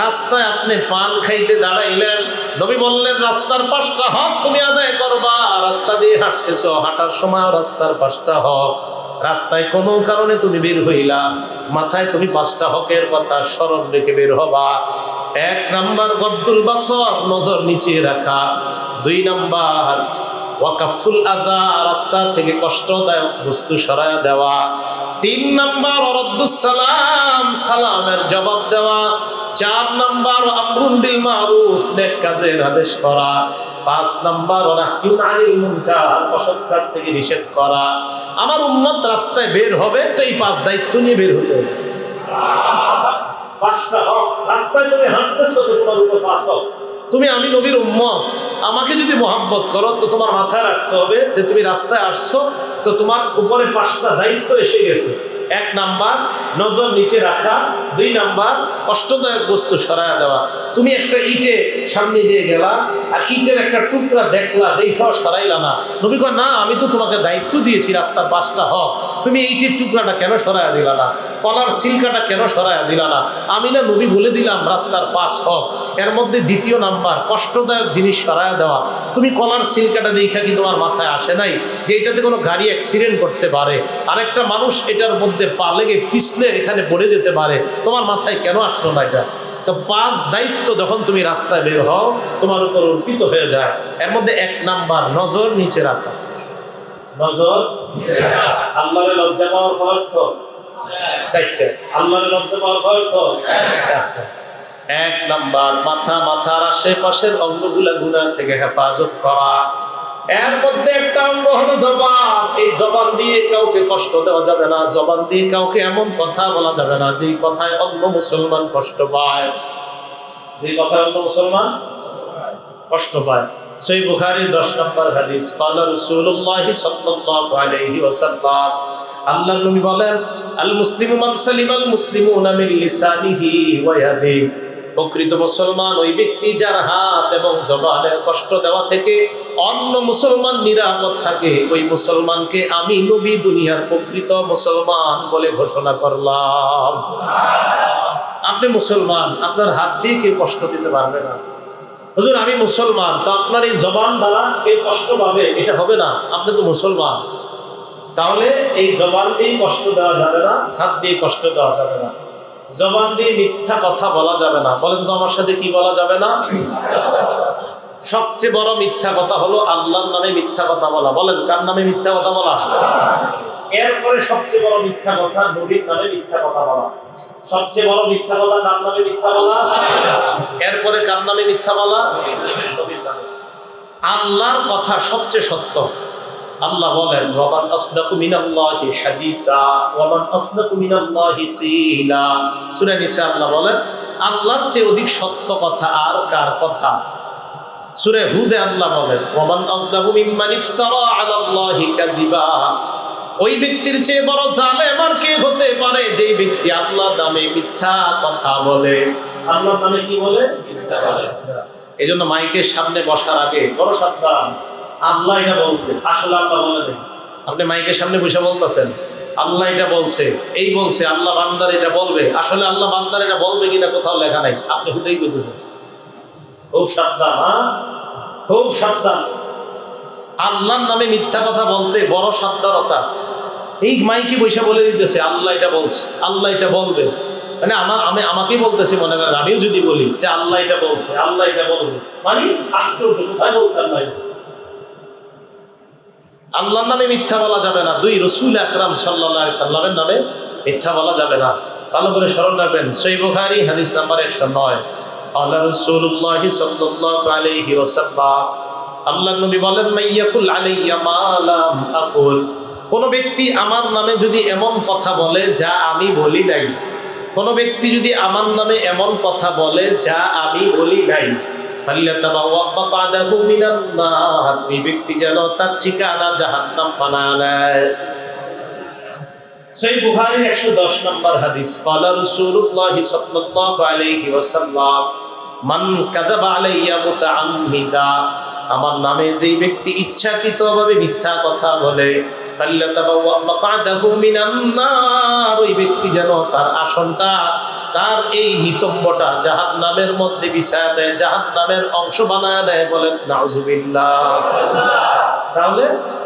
রাস্তায় আপনি পান খাইতে দাঁড়াইলেন, নবী বললেন রাস্তার 5টা হক তুমি আদায় করবা। রাস্তা দিয়ে হাঁটতেছ, হাঁটার সময় রাস্তার 5টা হক। রাস্তায় কোনো কারণে তুমি বের হইলা, মাথায় তুমি 5টা হকের কথা স্মরণ রেখে বের হবা। 1 নাম্বার গদ্দুল বাসর, নজর নিচে রাখা। 2 নাম্বার ওয়াকাফুল আযা, রাস্তা থেকে কষ্টদায়ক বস্তু সরায়া দেওয়া। 3 নাম্বার রদ্দুস সালাম, সালামের জবাব দেওয়া। 4 নাম্বার আমরুন বিল মারুফ, নেক কাজের আদেশ করা। 5 নাম্বার নাহয়ুন আনিল মুনকার, অসৎ কাজ থেকে নিষেধ করা। আমার উম্মত রাস্তায় বের হবে তো এই 5 দায়িত্ব নিয়ে বের হতে হবে। 5টা হক, রাস্তায় তুমি হাঁটতেছো তো তোমার উপর 5 হক। তুমি, আমি নবীর উম্মত, আমাকে যদি মহব্বত করো তো তোমার মাথায় রাখতে হবে যে তুমি রাস্তায় আসছো তো তোমার উপরে 5টা দায়িত্ব এসে গেছে। 1 নাম্বার নজর নিচে রাখা। 2 নাম্বার কষ্টদায়ক বস্তু সরায়া দেওয়া। তুমি একটা ইটে সামনে দিয়ে গেলা আর ইটের একটা টুকরা দেখলা, দেখাও সরাইলা না। নবী কয়, না আমি তো তোমাকে দায়িত্ব দিয়েছি রাস্তার 5টা হক, তুমি ইটের টুকরাটা কেন সরায়া দিলা না? কলার সিলকাটা কেন সরায়া দিলা না? আমি না নবী বলে দিলাম রাস্তার 5 হক, এর মধ্যে 2 নাম্বার কষ্টদায়ক জিনিস সরায়া দেওয়া। তুমি কলার সিলকাটা দেখা কি তোমার মাথায় আসে নাই যে এটাতে কোনো গাড়ি অ্যাক্সিডেন্ট করতে পারে, আরেকটা মানুষ এটার মধ্যে পা লেগে পিছলে এখানে পড়ে যেতে পারে? তোমার মাথায় কেন আসলো না এটা? তো 5 দায়িত্ব যখন তুমি রাস্তায় বের হও তোমার উপর অর্পিত হয়ে যায়। এর মধ্যে 1 নাম্বার নজর নিচে রাখা। নজর আল্লাহর লজ্জা পাওয়ার অর্থ 4টা। আল্লাহর লজ্জা পাওয়ার অর্থ 4টা। 1 নাম্বার মাথার আশেপাশের অঙ্গগুলা গুনাহ থেকে হেফাজত করা। এর মধ্যে একটা অঙ্গ হলো জবান। এই জবান দিয়ে কাউকে কষ্ট দেওয়া যাবে না, জবান দিয়ে কাউকে এমন কথা বলা যাবে না যেই কথায় অন্য মুসলমান কষ্ট পায়, যেই কথায় অন্য মুসলমান কষ্ট পায়। সহিহ বুখারীর 10 নম্বর হাদিস, ক্বালা রাসূলুল্লাহ সাল্লাল্লাহু আলাইহি ওয়াসাল্লাম, আল্লাহর নবী বলেন, আল মুসলিমু মান সালিমাল মুসলিমুনা মিন লিসানিহি ওয়া ইয়াদিহি, প্রকৃত মুসলমান ওই ব্যক্তি যার হাত এবং জবানের কষ্ট দেওয়া থেকে অন্য মুসলমান নিরাপদ থাকে। ওই মুসলমানকে আমি নবী দুনিয়ার প্রকৃত মুসলমান বলে ঘোষণা করলাম। আপনি মুসলমান, আপনার হাত দিয়ে কেউ কষ্ট দিতে পারবে না। হুজুর আমি মুসলমান, তো আপনার এই জবান দ্বারা কেউ কষ্ট পাবে, এটা হবে না। আপনি তো মুসলমান, তাহলে এই জবান দিয়ে কষ্ট দেওয়া যাবে না, হাত দিয়ে কষ্ট দেওয়া যাবে না। জবান দিয়ে মিথ্যা কথা বলা যাবে না। বলেন তো আমার সাথে কি বলা যাবে না? সবচেয়ে বড় মিথ্যা কথা হলো আল্লাহর নামে মিথ্যা কথা বলা। বলেন কার নামে মিথ্যা কথা বলা? এরপরে সবচেয়ে বড় মিথ্যা কথা নবীর নামে মিথ্যা কথা বলা। সবচেয়ে বড় মিথ্যা কথা কার নামে মিথ্যা বলা? এরপরে কার নামে মিথ্যা বলা? নবীর নামে। আল্লাহর কথা সবচেয়ে সত্য। আল্লাহ বলেন ওয়ামান আসদাকু মিনাল্লাহি হাদিসা ওয়ামান আসদাকু মিনাল্লাহি কিলা। সূরা নিসা আল্লাহ বলেন আল্লাহর চেয়ে অধিক সত্য কথা আর কার কথা। সূরা হুদে আল্লাহ বলেন ওয়ামান আসদাকু মিম্মান ইফতারা আলাল্লাহি কাযিবা। ওই ব্যক্তির চেয়ে বড় জালেম আর কে হতে পারে যেই ব্যক্তি আল্লাহর নামে মিথ্যা কথা বলে। আল্লাহর নামে কি বলে? মিথ্যা বলে। এজন্য মাইকের সামনে বসার আগে বড় সাবধান। আল্লাহ এটা বলছে, আসলে আল্লাহ বলে নাই। আপনি মাইকের সামনে বসে বলতেছেন আল্লাহ এটা বলছে, এই বলছে, আল্লাহ বান্দার এটা বলবে, আসলে আল্লাহ বান্দার এটা বলবে কিনা কোথাও লেখা নাই, আপনি হুতেই কইতেছেন। খুব সাবধান, হ্যাঁ খুব সাবধান। আল্লাহর নামে মিথ্যা কথা বলতে বড় সাবধানতা। এই মাইকে বসে বলে দিতেছে আল্লাহ এটা বলছে, আল্লাহ এটা বলবে, মানে আমি আমাকেই বলতেছি, মনে করেন আমিও যদি বলি যে আল্লাহ এটা বলছে, আল্লাহ এটা বলবে, মানে আশ্চর্য, কোথায় বলছে আল্লাহ? আল্লাহর নামে মিথ্যা বলা যাবে না। দুই, রাসূল আকরাম সাল্লাল্লাহু আলাইহি সাল্লামের নামে মিথ্যা বলা যাবে না। ভালো করে স্মরণ রাখবেন, সহিহ বুখারী হাদিস নাম্বার 109। আল্লাহ রাসূলুল্লাহ সাল্লাল্লাহু আলাইহি ওয়াসাল্লাম, আল্লাহর নবী বলেন মাইয়াকুল আলাইয়া মা লাম আকুল। কোন ব্যক্তি আমার নামে যদি এমন কথা বলে যা আমি বলি নাই, কোন ব্যক্তি যদি আমার নামে এমন কথা বলে যা আমি বলি নাই, ওই ব্যক্তি যেন তার ঠিকানা জাহান্নাম বানায় নেয়। সহিহ বুখারীর 110 নম্বর হাদিস। ক্বালা রাসূলুল্লাহ সাল্লাল্লাহু আলাইহি ওয়াসাল্লাম মান কাযাবা আলাইয়া মুতাআম্মিদা। আমার নামে যেই ব্যক্তি ইচ্ছাকৃতভাবে মিথ্যা কথা বলে, ফাল্যাতাবাওয়া মাকআদাহু মিনান নার, ওই ব্যক্তি যেন তার আসনটা, তার এই নিতম্বটা জাহান্নামের মধ্যে বিছায়া দেয়, জাহান্নামের অংশ বানায় দেয়। বলেন নাউজুবিল্লাহ। তাহলে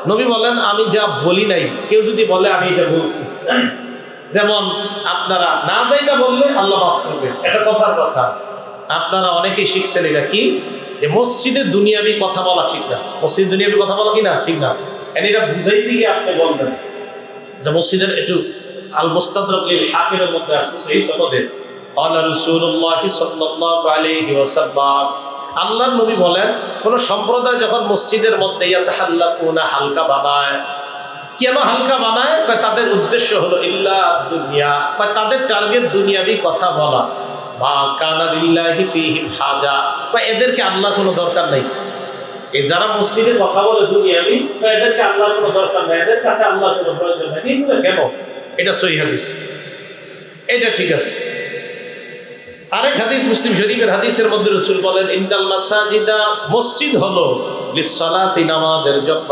নবী বলেন আমি যা বলি নাই, কেউ যদি বলে আমি এটা বলছি, যেমন আপনারা না যাই না বললে আল্লাহ মাফ করবে, এটা কথার কথা। আপনারা অনেকেই শিখছেন এটা কি, যে মসজিদে দুনিয়াবি কথা বলা ঠিক না। মসজিদে দুনিয়াবি কথা বলা কি না ঠিক না, এটা বুঝাইতে গিয়ে আপনি বলবেন যে মসজিদের একটু আল মুস্তাদরাক লিল হাকিমের মধ্যে আসছে সহিহ সনদে, ক্বালা রাসূলুল্লাহ সাল্লাল্লাহু আলাইহি ওয়াসাল্লাম, আল্লাহর নবী বলেন কোন সম্প্রদায় যখন মসজিদের মধ্যে ইয়াতাহাল্লাকুনা, হালকা বানায়। কেন হালকা বানায়? তাদের উদ্দেশ্য হলো ইল্লা দুনিয়া, তাদের টার্গেট দুনিয়াবি কথা বলা। মা কানা লিল্লাহি ফীহিম হাজা, এদেরকে আল্লাহর কোনো দরকার নাই। এই যারা মসজিদে কথা বলে দুনিয়াবি, এদেরকে আল্লাহর কোনো দরকার নাই, এদের কাছে আল্লাহর কোনো প্রয়োজন নাই। এগুলো কেন? এটা সহিহ হাদিস, এটা ঠিক আছে। আরেক হাদিস মুসলিম শরীফের হাদিসের মধ্যে রাসূল বলেন ইন্নাল মাসাজিদা, মসজিদ হলো লিসসালাতি, নামাজের জন্য।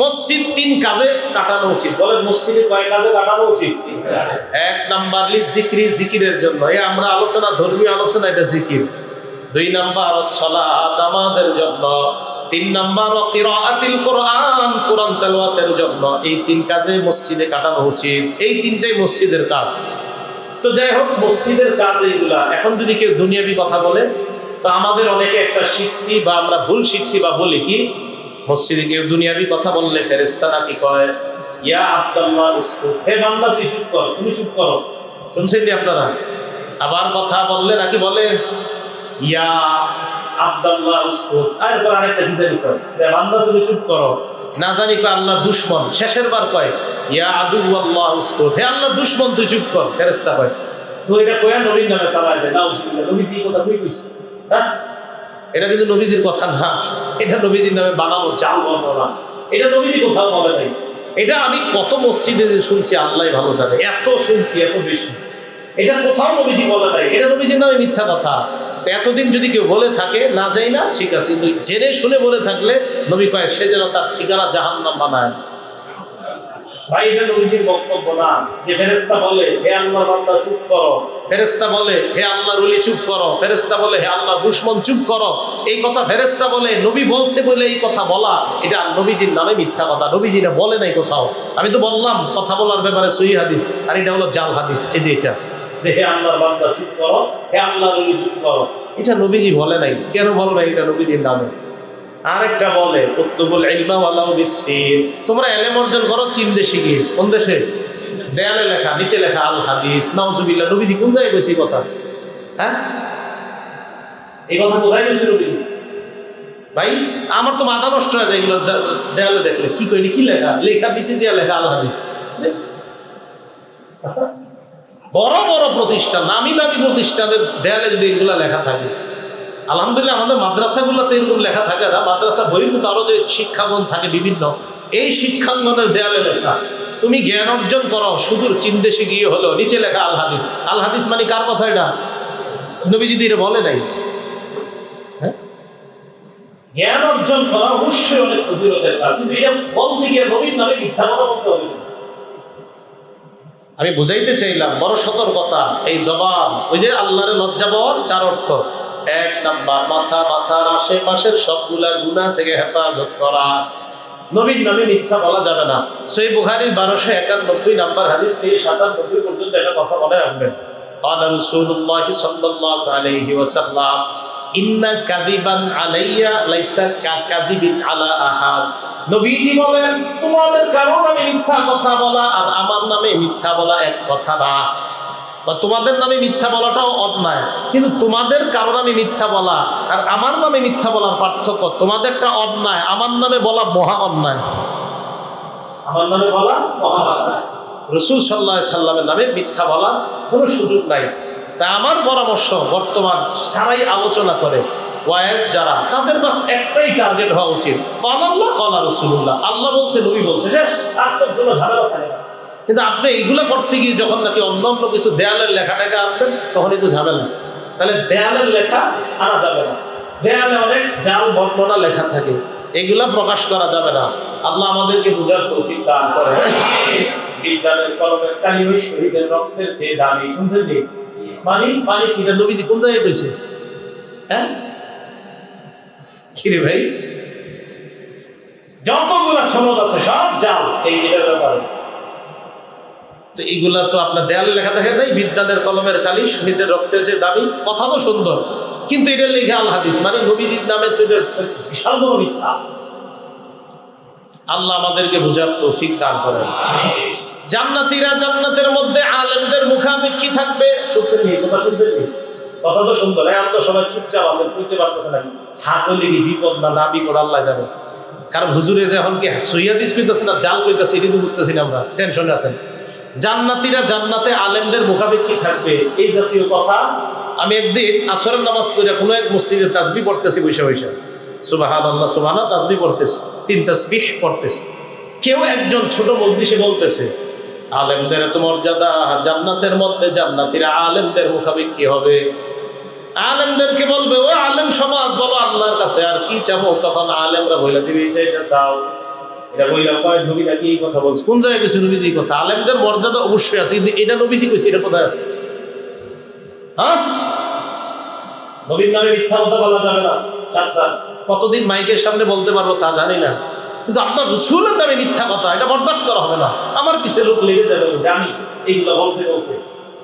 মসজিদ তিন কাজে কাটানো উচিত। বলেন মসজিদে কয় কাজে কাটানো উচিত? এক নাম্বার লিযিকরি, জিকিরের জন্য। আমরা আলোচনা, ধর্মীয় আলোচনা, এটা জিকির। দুই নাম্বার সালাত, নামাজের জন্য। তিন নাম্বার কিরাআতিল কোরআন, কোরআন তেলাওয়াতের জন্য। এই তিন কাজে মসজিদে কাটানো উচিত। এই তিনটাই মসজিদের কাজ। তো যাই হোক, মসজিদের কাজ এইগুলা। এখন যদি কেউ দুনিয়াবি কথা বলে, তো আমাদের অনেকে একটা শিখছি বা আমরা ভুল শিখছি বা বলি কি, মসজিদে কেউ দুনিয়াবি কথা বললে ফেরেশতা নাকি কয় ইয়া আব্দুল্লাহ উসকুত, হে বান্দা তুই চুপ কর, তুমি চুপ করো। শুনছেন নি আপনারা? আবার কথা বললে নাকি বলে ইয়া আব্দুল্লাহ উসকুত, এরপর আরেকটা ডিজাইন কয় হে বান্দা তুমি চুপ করো। না জানি কয় আল্লাহর দুশমন, শেষের বার কয় ইয়া আদুওয়াল্লাহ উসকুত, হে আল্লাহর দুশমন তুই চুপ কর, ফেরেশতা কয়। তো এটা কয়া নবীর নামে চালায় দেয়। নাউজুবিল্লাহ, নবীজি কথা কই কইছে? হ্যাঁ, এটা কিন্তু নবীজির কথা না, এটা নবীজির নামে বানানো জাল বর্ণনা। এটা নবীজি কোথাও বলে নাই। এটা আমি কত মসজিদে শুনছি, আল্লাহ ভালো জানে, এত শুনছি, এত বেশি। এটা কোথাও নবীজি বলে নাই, এটা নবীজির নামে মিথ্যা কথা। তো এতদিন যদি কেউ বলে থাকে, না যাই না ঠিক আছে, কিন্তু জেনে শুনে বলে থাকলে নবী কয় সে যেন তার ঠিকানা জাহান্নাম বানায়। ভাই এটা নবীজির বক্তব্য না যে ফেরেশতা বলে হে আল্লাহর বান্দা চুপ করো, ফেরেশতা বলে হে আল্লাহর ওলি চুপ করো, ফেরেশতা বলে হে আল্লাহর দুশমন চুপ করো। এই কথা ফেরেশতা বলে, নবী বলছে বলে এই কথা বলা, এটা নবীজির নামে মিথ্যা কথা। নবীজি এটা বলে নাই কোথাও। আমি তো বললাম কথা বলার ব্যাপারে সহিহ হাদিস, আর এটা হলো জাল হাদিস। এই যে এটা যে হে আল্লাহর বান্দা চুপ করো, হে আল্লাহর ওলি চুপ করো, এটা নবীজি বলে নাই। কেন বলবে এটা নবীজির নামে? আরেকটা বলে উতলুবুল ইলমা ওয়ালাউ বিসসিন, তোমরা ইলম অর্জন করো চীন দেশে গিয়ে। কোন দেশে? দেয়ালে লেখা, নিচে লেখা আল হাদিস। নাউজুবিল্লাহ, নবীজি কোন জায়গায় কইছে এই কথা? হ্যাঁ, এই কথা কোথায় কইছে নবীজি? ভাই আমার তো মাথা নষ্ট হয়ে যায় এগুলো দেয়ালে দেখলে। কি করি, কি লেখা, লেখার নিচে দিয়ে লেখা আল হাদিস। বড় বড় প্রতিষ্ঠান, নামি দামি প্রতিষ্ঠানের দেয়ালে যদি এগুলা লেখা থাকে, আলহামদুলিল্লাহ আমাদের মাদ্রাসাগুলোতে এরকম লেখা থাকে না, মাদ্রাসা বহির্ভূত আরো যে শিক্ষাঙ্গন থাকে বিভিন্ন, এই শিক্ষাঙ্গনের দেয়ালে লেখা। তুমি জ্ঞান অর্জন করো সুদূর চীন দেশে গিয়ে হলো, নিচে লেখা আল হাদিস। আল হাদিস মানে কার কথা? এটা নবীজি এটা বলে নাই। জ্ঞান অর্জন করা অবশ্যই অনেক ফজিলতের কাজ, কিন্তু এটা বলতে গিয়ে নবীর নামে মিথ্যা কথা বলতে হবে। আমি বুঝাইতে চাইলাম বড় সতর্কতা এই জবান। ওই যে আল্লাহর লজ্জা পাওয়ার 4 অর্থ। 1 নাম্বার মাথার আশেপাশের সবগুলা গুনাহ থেকে হেফাজত করা। নবীর নামে মিথ্যা বলা যাবে না। সহিহ বুখারীর 1291 নাম্বার হাদিস থেকে 97 পর্যন্ত একটা কথা মনে রাখবেন। ক্বালা রাসূলুল্লাহ সাল্লাল্লাহু আলাইহি ওয়াসাল্লাম ইন্না কাযিবান আলাইয়া লাইসা কাযিবিন আলা আহাদ। নবীজি বলেন তোমাদের কারো নামে মিথ্যা কথা বলা আর আমার নামে মিথ্যা বলা এক কথা না। বা তোমাদের নামে মিথ্যা বলাটাও অন্যায়, কিন্তু তোমাদের কারো নামে মিথ্যা বলা আর আমার নামে মিথ্যা বলার পার্থক্য। তোমাদেরটা অন্যায়, আমার নামে বলা মহা অন্যায়। আমার নামে বলা মহা অন্যায়। রাসূল সাল্লাল্লাহু আলাইহি সাল্লামের নামে মিথ্যা বলা কোনো সুযোগ নাই। তাই আমার পরামর্শ, বর্তমান সারাই আলোচনা করে ওয়াইজ যারা, তাদের বাস একটাই টার্গেট হওয়া উচিত, ক্বালা আল্লাহ ক্বালা রাসূলুল্লাহ। আল্লাহ বলছে, নবী বলছে, শেষ। আর তোর জন্য ঝামেলা থাকে না। কিন্তু আপনি এইগুলো করতে গিয়ে যখন নাকি অন্য অন্য কিছু দেয়ালের লেখাটাকে আনবেন, তখনই তো ঝামেলা। তাহলে দেয়ালের লেখা আনা যাবে না। দেয়ালে অনেক জাল বর্ণনা লেখা থাকে, এগুলা প্রকাশ করা যাবে না। আল্লাহ আমাদেরকে বুঝার তৌফিক দান করেন। বিজ্ঞানের কলমের কালি ওই শহীদের রক্তের চেয়ে দামি। শুনছেন নি? পানি কিনা নবীজি কোন জায়গায় কইছে? হ্যাঁ কিরে ভাই, যতগুলা সনদ আছে সব জাল এই এটার ব্যাপারে। তো এইগুলা তো আপনার দেয়ালে লেখা থাকে নাই, বিজ্ঞানের কলমের কালি শহীদের রক্তের চেয়ে দামি। কথা তো সুন্দর, কিন্তু এটা লেখা আল হাদিস, মানে নবীজির নামে তো বিশাল বড় মিথ্যা। আল্লাহ আমাদেরকে বুঝার তৌফিক দান করেন। জান্নাতীরা জান্নাতের মধ্যে আলেমদের মুখাপেক্ষী থাকবে। শুনছেন নি কথা? শুনছেন নি? কথা তো সুন্দর। এখন তো সবাই চুপচাপ আছেন, বুঝতে পারতেছে না হাত হলে কি বিপদ না বিপদ আল্লাহ জানে। কারণ হুজুরে যে এখন কি সহিহাদিস কইতেছে না জাল কইতেছে, এটি তো বুঝতেছি না, আমরা টেনশনে আছেন। জান্নাতীরা জান্নাতে আলেমদের মুখাপেক্ষী থাকবে, এই জাতীয় কথা। আমি একদিন আসরের নামাজ পড়ে কোনো এক মসজিদে তাসবিহ পড়তেছি, বৈশা বৈশা সুবহানাল্লাহ সুবহানাল্লাহ তাসবিহ পড়তেছি, 3 তাসবিহ পড়তেছি। কেউ একজন ছোট মজলিসে বলতেছে, আলেমদের এত মর্যাদা, জান্নাতের মধ্যে জান্নাতীরা আলেমদের মুখাপেক্ষী হবে। আলেমদেরকে বলবে, ও আলেম সমাজ বলো আল্লাহর কাছে আর কি চাবো। তখন আলেমরা বইলা দিবে, এটা চাও। এটা বইলা কয় নবী নাকি এই কথা বলছে? কোন জায়গায় কইছে নবীজি এই কথা? আলেমদের মর্যাদা অবশ্যই আছে, কিন্তু এটা নবীজি কইছে, এটা কোথায় আছে? হ্যাঁ, নবীর নামে মিথ্যা কথা বলা যাবে না। সাবধান। কতদিন মাইকের সামনে বলতে পারবো তা জানি না, কিন্তু আপনার রাসূলের নামে মিথ্যা কথা এটা বরদাস্ত করা হবে না। আমার পিছে লোক লেগে যাবে, জানি এইগুলো বলতে বলতে।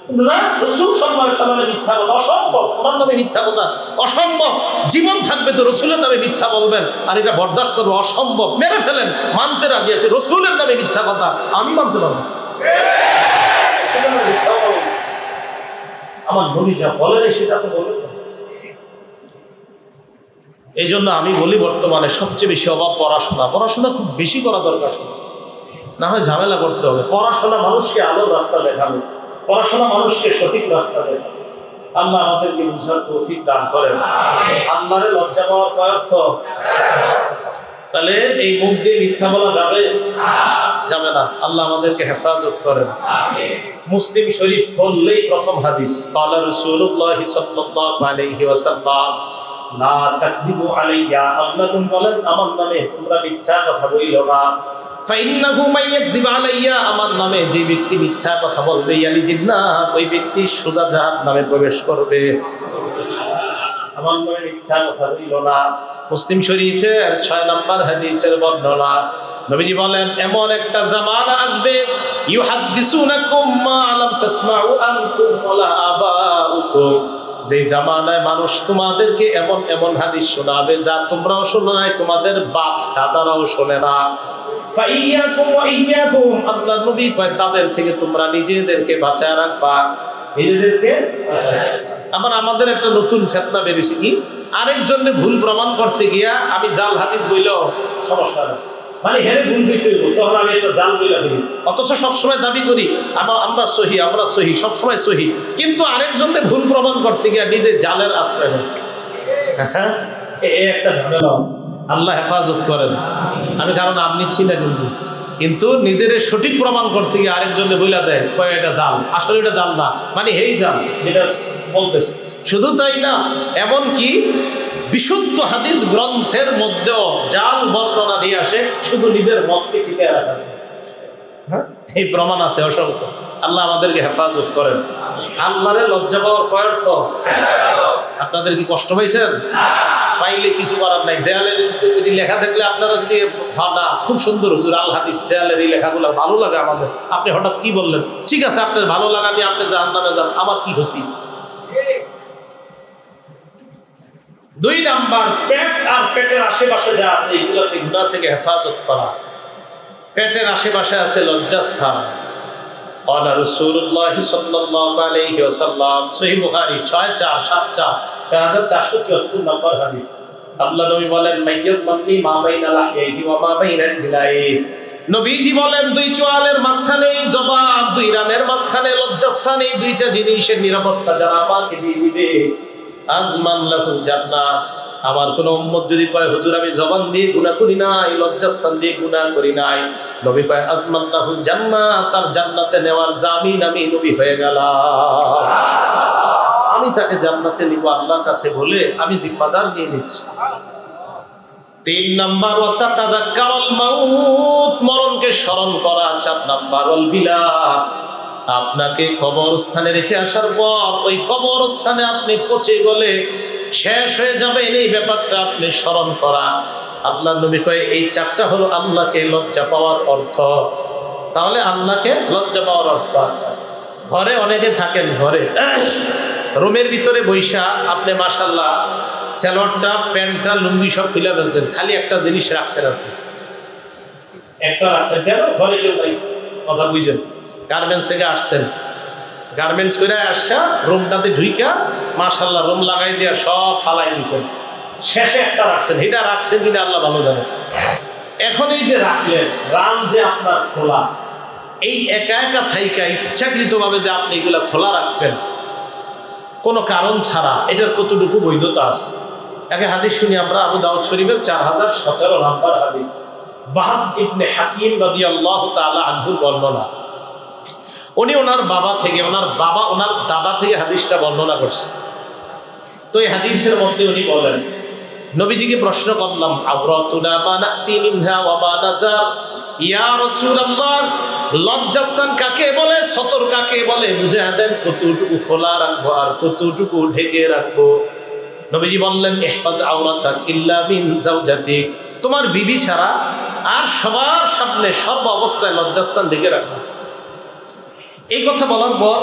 কিন্তু না, রাসূল সাল্লাল্লাহু আলাইহি সাল্লামের মিথ্যা কথা অসম্ভব। ওনার নামে মিথ্যা কথা অসম্ভব। জীবন থাকবে তো রাসূলের নামে মিথ্যা বলবেন, আর এটা বরদাস্ত করবো অসম্ভব। মেরে ফেলেন, মানতে রাজি আছে। রাসূলের নামে মিথ্যা কথা আমি মানতে পারবো। আমার নবী যা বলেন সেটা তো বলেন। এই জন্য আমি বলি, বর্তমানে সবচেয়ে বেশি অভাব পড়াশোনা। পড়াশোনা খুব বেশি করা দরকার, না হয় ঝামেলা করতে হবে। পড়াশোনা মানুষকে আলোর রাস্তা দেখাবে, পড়াশোনা মানুষকে সঠিক রাস্তা দেখাবে। আল্লাহ আমাদেরকে বুঝার তৌফিক দান করেন। আল্লাহরে লজ্জা পাওয়ার কয় অর্থ? তাহলে এই মুখ দিয়ে মিথ্যা বলা যাবে? যাবে না। আল্লাহ আমাদেরকে হেফাজত করেন। মুসলিম শরীফ খুললেই প্রথম হাদিস, ক্বালা রাসূলুল্লাহ সাল্লাল্লাহু আলাইহি ওয়াসাল্লাম লা তাকযিবু আলাইয়া। আল্লাহ বলেন আমার নামে তোমরা মিথ্যা কথা বইলো না। ফাইন্নাহু মাইয়াকযিব আলাইয়া, আমার নামে যে ব্যক্তি মিথ্যা কথা বলবে, ইয়ালিজিন নার, ওই ব্যক্তি সোজা জাহান্নামে প্রবেশ করবে। আমার নামে মিথ্যা কথা বইলো না। মুসলিম শরীফের 6 নম্বর হাদিসের বর্ণনা, নবীজি বলেন এমন একটা জামানা আসবে, ইউহাদ্দিসুনাকুম মা লাম তাসমাউ আনতুম ওয়ালা আবাউকুম, যে জামানায় মানুষ তোমাদেরকে এমন এমন হাদিস শোনাবে যা তোমরাও শোনো নাই, তোমাদের বাপ দাদারাও শোনে না। ফাইয়াকুম ওয়া ইয়াকুম, আল্লাহর নবী কয় তাদের থেকে তোমরা নিজেদেরকে বাঁচায় রাখবা, নিজেদেরকে। আবার আমাদের একটা নতুন ফিতনা বেরিয়েছে কি, আরেকজনের ভুল প্রমাণ করতে গিয়া আমি জাল হাদিস বইলেও সমস্যা না, মানে হেরে ভুল দিতে হইব, তখন আমি একটা জাল বইলা ফেলি। অথচ সবসময় দাবি করি আমরা সহি সবসময় সহি, কিন্তু আরেকজনের ভুল প্রমাণ করতে গিয়া নিজে জালের আশ্রয় নেই। এই একটা ঝামেলা, আল্লাহ হেফাজত করেন। আমি কারণ নাম নিচ্ছি না, কিন্তু নিজের সঠিক প্রমাণ করতে গিয়ে আরেকজনে বইলা দেয় কয় এটা জাল, আসলে এটা জাল না, মানে হেই জাল যেটা বলতেছে। শুধু তাই না, এমন কি বিশুদ্ধ হাদিস গ্রন্থের মধ্যেও জাল বর্ণনা নিয়ে আসে শুধু নিজের মতকে টিকে রাখা। হ্যাঁ, এই প্রমাণ আছে অসংখ্য। আল্লাহ আমাদেরকে হেফাজত করেন। আল্লাহরে লজ্জা পাওয়ার কয় অর্থ? আপনাদের কি কষ্ট পাইছেন? পাইলে কিছু করার নাই। দেয়ালের লেখা দেখলে আপনারা যদি না খুব সুন্দর হুজুর আল হাদিস দেয়ালের এই লেখাগুলো ভালো লাগে আমাদের, আপনি হঠাৎ কি বললেন? ঠিক আছে, আপনার ভালো লাগা নিয়ে আপনি জাহান্নামে যান, আমার কি ক্ষতি? 2 নাম্বার, পেট আর পেটের আশেপাশে যা আছে এগুলোকে গুনাহ থেকে হেফাজত করা। পেটের আশেপাশে আছে লজ্জাস্থান। قال رسول الله صلى الله عليه وسلم, সহিহ বুখারী 6474 নম্বর হাদিস। আল্লাহ নবী বলেন, মাইয়াজ মান্নি মা বাইনা লাহইহি ওয়া মা বাইনা রিজলাইহি। নবীজি বলেন, 2 চোয়ালের মাঝখানে জবান, 2 রানের মাঝখানে লজ্জাস্থান, এই 2টা জিনিসের নিরাপত্তা যারা আমাকে দিয়ে দিবে, আজমান লাহুল জান্নাহ। আমার কোন উম্মত যদি কয় হুজুর আমি জবান দিয়ে গুনাহ করি নাই, লজ্জাস্থান দিয়ে গুনাহ করি নাই, নবী কয় আজমান লাহুল জান্নাহ, তার জান্নাতে নেওয়ার জামিন আমি নবী হয়ে গেলাম। আমি তাকে জান্নাতে নিব আল্লাহর কাছে বলে আমি জিম্মাদার নিয়ে নিচ্ছি। 3 নাম্বার, ওয়া তাতাযাক্কারুল মাউত, মরণকে স্মরণ করা। 4 নাম্বার, ওয়াল বিলা, আপনাকে কবরস্থানে রেখে আসার পর ওই কবরস্থানে আপনি পচে গলে শেষ হয়ে যাবেন, এই ব্যাপারটা আপনি স্মরণ করা। আল্লাহ নবী কয় এই 4টা হলো আল্লাহকে লজ্জা পাওয়ার অর্থ। তাহলে আল্লাহকে লজ্জা পাওয়ার অর্থ আছে। ঘরে অনেকে থাকেন, ঘরে রুমের ভিতরে বৈশা আপনি মাশাআল্লাহ স্যালোয়ারটা, প্যান্টটা, লুঙ্গি সব খুলে ফেলছেন, খালি একটা জিনিস রাখছেন, আপনি একটা রাখছেন কেন? ঘরে কেউ নাই, কথা বুঝছেন? গার্মেন্টস থেকে আসছেন, গার্মেন্টস করে আসছা রুমটাতে ঢুইকা মাশাআল্লাহ রুম লাগাই দিয়া সব ফালাই দিয়েছেন, শেষে একটা রাখছেন। এটা রাখছেন কিনা আল্লাহ ভালো জানে। এখন এই যে রাখলেন, রাম যে আপনার খোলা, এই একা একা থাইকা ইচ্ছাকৃতভাবে যে আপনি এগুলা খোলা রাখবেন কোনো কারণ ছাড়া, এটার কতটুকু বৈধতা আছে? আগে হাদিস শুনি আমরা, আবু দাউদ শরীফের 4017 নম্বর হাদিস, বাহস ইবনে হাকিম রাদিয়াল্লাহু তাআলা আনহুর বর্ণনা। উনি ওনার বাবা থেকে, ওনার দাদা থেকে হাদিসটা বর্ণনা করছে। তো এই হাদিসের মধ্যে উনি বলেন, নবীজিকে প্রশ্ন করলাম, আওরাতুনা মা নাতি মিনহা ওয়া মা নাজার, ইয়া রাসূলুল্লাহ, লজ্জাস্থান কাকে বলে, সতর কাকে বলে, বুঝে দেন কতটুকু খোলা রাখবো আর কতটুকু ঢেকে রাখবো। নবীজি বললেন, ইহফাজ আওরাতাক ইল্লা মিন যাওজাতিক, তোমার বিবি ছাড়া আর সবার সামনে সর্ব অবস্থায় লজ্জাস্থান ঢেকে রাখবো। এই কথা বলার পর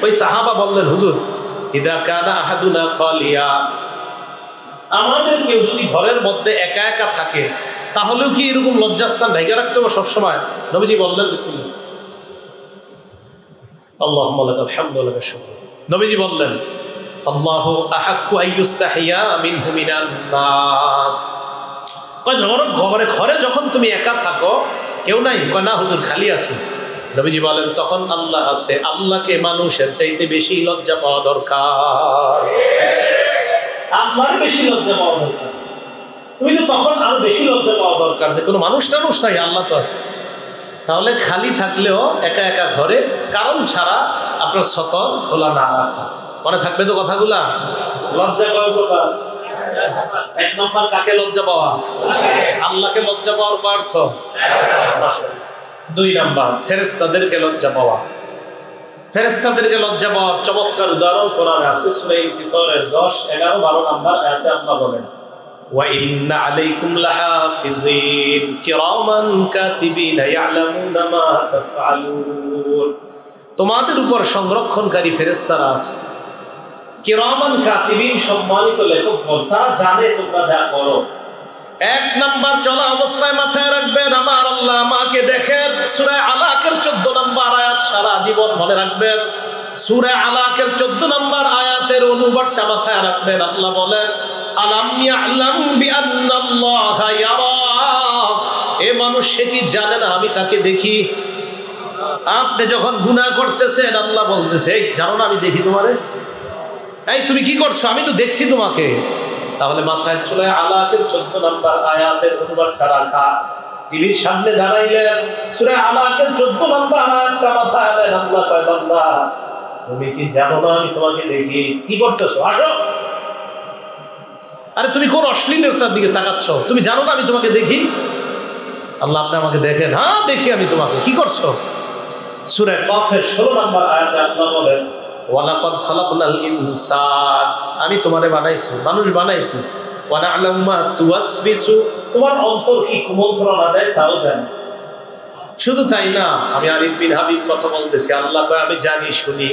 ওই সাহাবা বললেন, হুজুর ইদা কানা আহাদুনা খালিয়া, আমাদের কেউ যদি ঘরের মধ্যে একা একা থাকে তাহলেও কি এরকম লজ্জাস্থান ঢেকে রাখতে হবে সবসময়? নবীজি বললেন, বিসমিল্লাহ, আল্লাহুম্মা লাকাল হামদু ওয়া লাকাশ শুকর। নবীজি বললেন, আল্লাহু আহাক্কু আইয়ুস্তাহিয়া মিনহু মিনান নাস। ঘরে যখন তুমি একা থাকো, কেউ নাই, কয় না হুজুর খালি আছি। নবীজি বলেন, তখন আল্লাহ আছে, আল্লাহকে মানুষের চাইতে বেশি লজ্জা পাওয়া দরকার। আল্লাহর বেশি লজ্জা পাওয়া দরকার। তুমি তো তখন আরো বেশি লজ্জা পাওয়া দরকার যে কোনো মানুষ টানুষ নাই, আল্লাহ তো আছে। তাহলে খালি থাকলেও একা একা ঘরে কারণ ছাড়া আপনার সতর খোলা না রাখা। মনে থাকবে তো কথাগুলা? লজ্জা কয় প্রকার? 1 নম্বর, কাকে লজ্জা পাওয়া? আল্লাহকে লজ্জা পাওয়ার কয় অর্থ? 2 নম্বর, ফেরেশতাদেরকে লজ্জা পাওয়া। ফেরেশতাদেরকে লজ্জা পাওয়ার চমৎকার উদাহরণ কোরআনে আছে। সূরা ফিতরের 10, 11, 12 নম্বর আয়াতে আল্লাহ বলেন, ওয়া ইন্না আলাইকুম লাহাফিজিন কিরামান কাতিবিনা ইয়ালামুনা মা তাফআলুন, তোমাদের উপর সংরক্ষণকারী ফেরেশতারা আছে। কিরামান কাতিবিন, সম্মানিত লেখক, তারা জানে তোমরা যা করো। 1 নাম্বার, চলা অবস্থায় মাথায় রাখবেন আমার আল্লাহ আমাকে দেখেন। সূরা আলাকের 14 নম্বর আয়াত সারা জীবন মনে রাখবেন। সূরা আলাকের 14 নম্বর আয়াতের অনুবাদটা মাথায় রাখবেন। আল্লাহ বলেন, আলাম ইয়ালাম বিআন্নাল্লাহা ইয়ারা, এ মানুষ সে কি জানে না আমি তাকে দেখি? আপনি যখন গুনাহ করতেছেন আল্লাহ বলতেছে, এই জানো না আমি দেখি তোমারে? এই তুমি কি করছো? আমি তো দেখছি তোমাকে। তাহলে মাথায় চলে আলাকের 14 নম্বর আয়াতের অনুবাদটা রাখা, টিভির সামনে দাঁড়াইলেন, সূরা আলাকের 14 নম্বর আয়াতটা মাথায় আনেন। আল্লাহ কয়, বান্দা তুমি কি জানো না আমি তোমাকে দেখি? কি করতেছো? আসো। আরে তুমি কোন অশ্লীলতার দিকে তাকাচ্ছ? তুমি জানো না আমি তোমাকে দেখি? আল্লাহ আপনি আমাকে দেখেন? হ্যাঁ দেখি আমি তোমাকে। কি করছো? সূরা কফের 16 নম্বর আয়াতে আল্লাহ বলেন, ওয়ালাকাদ খালাকনাল ইনসান, আমি তোমারে বানাইছি, মানুষ বানাইছি। ওয়া না'লামু মা তুওয়াসবিসু, তোমার অন্তর কি কুমন্ত্রণা দেয় তাও জানি। শুধু তাই না, আমি আরিফ বিন হাবিব কথা বলতেছি, আল্লাহ কয় আমি জানি শুনি।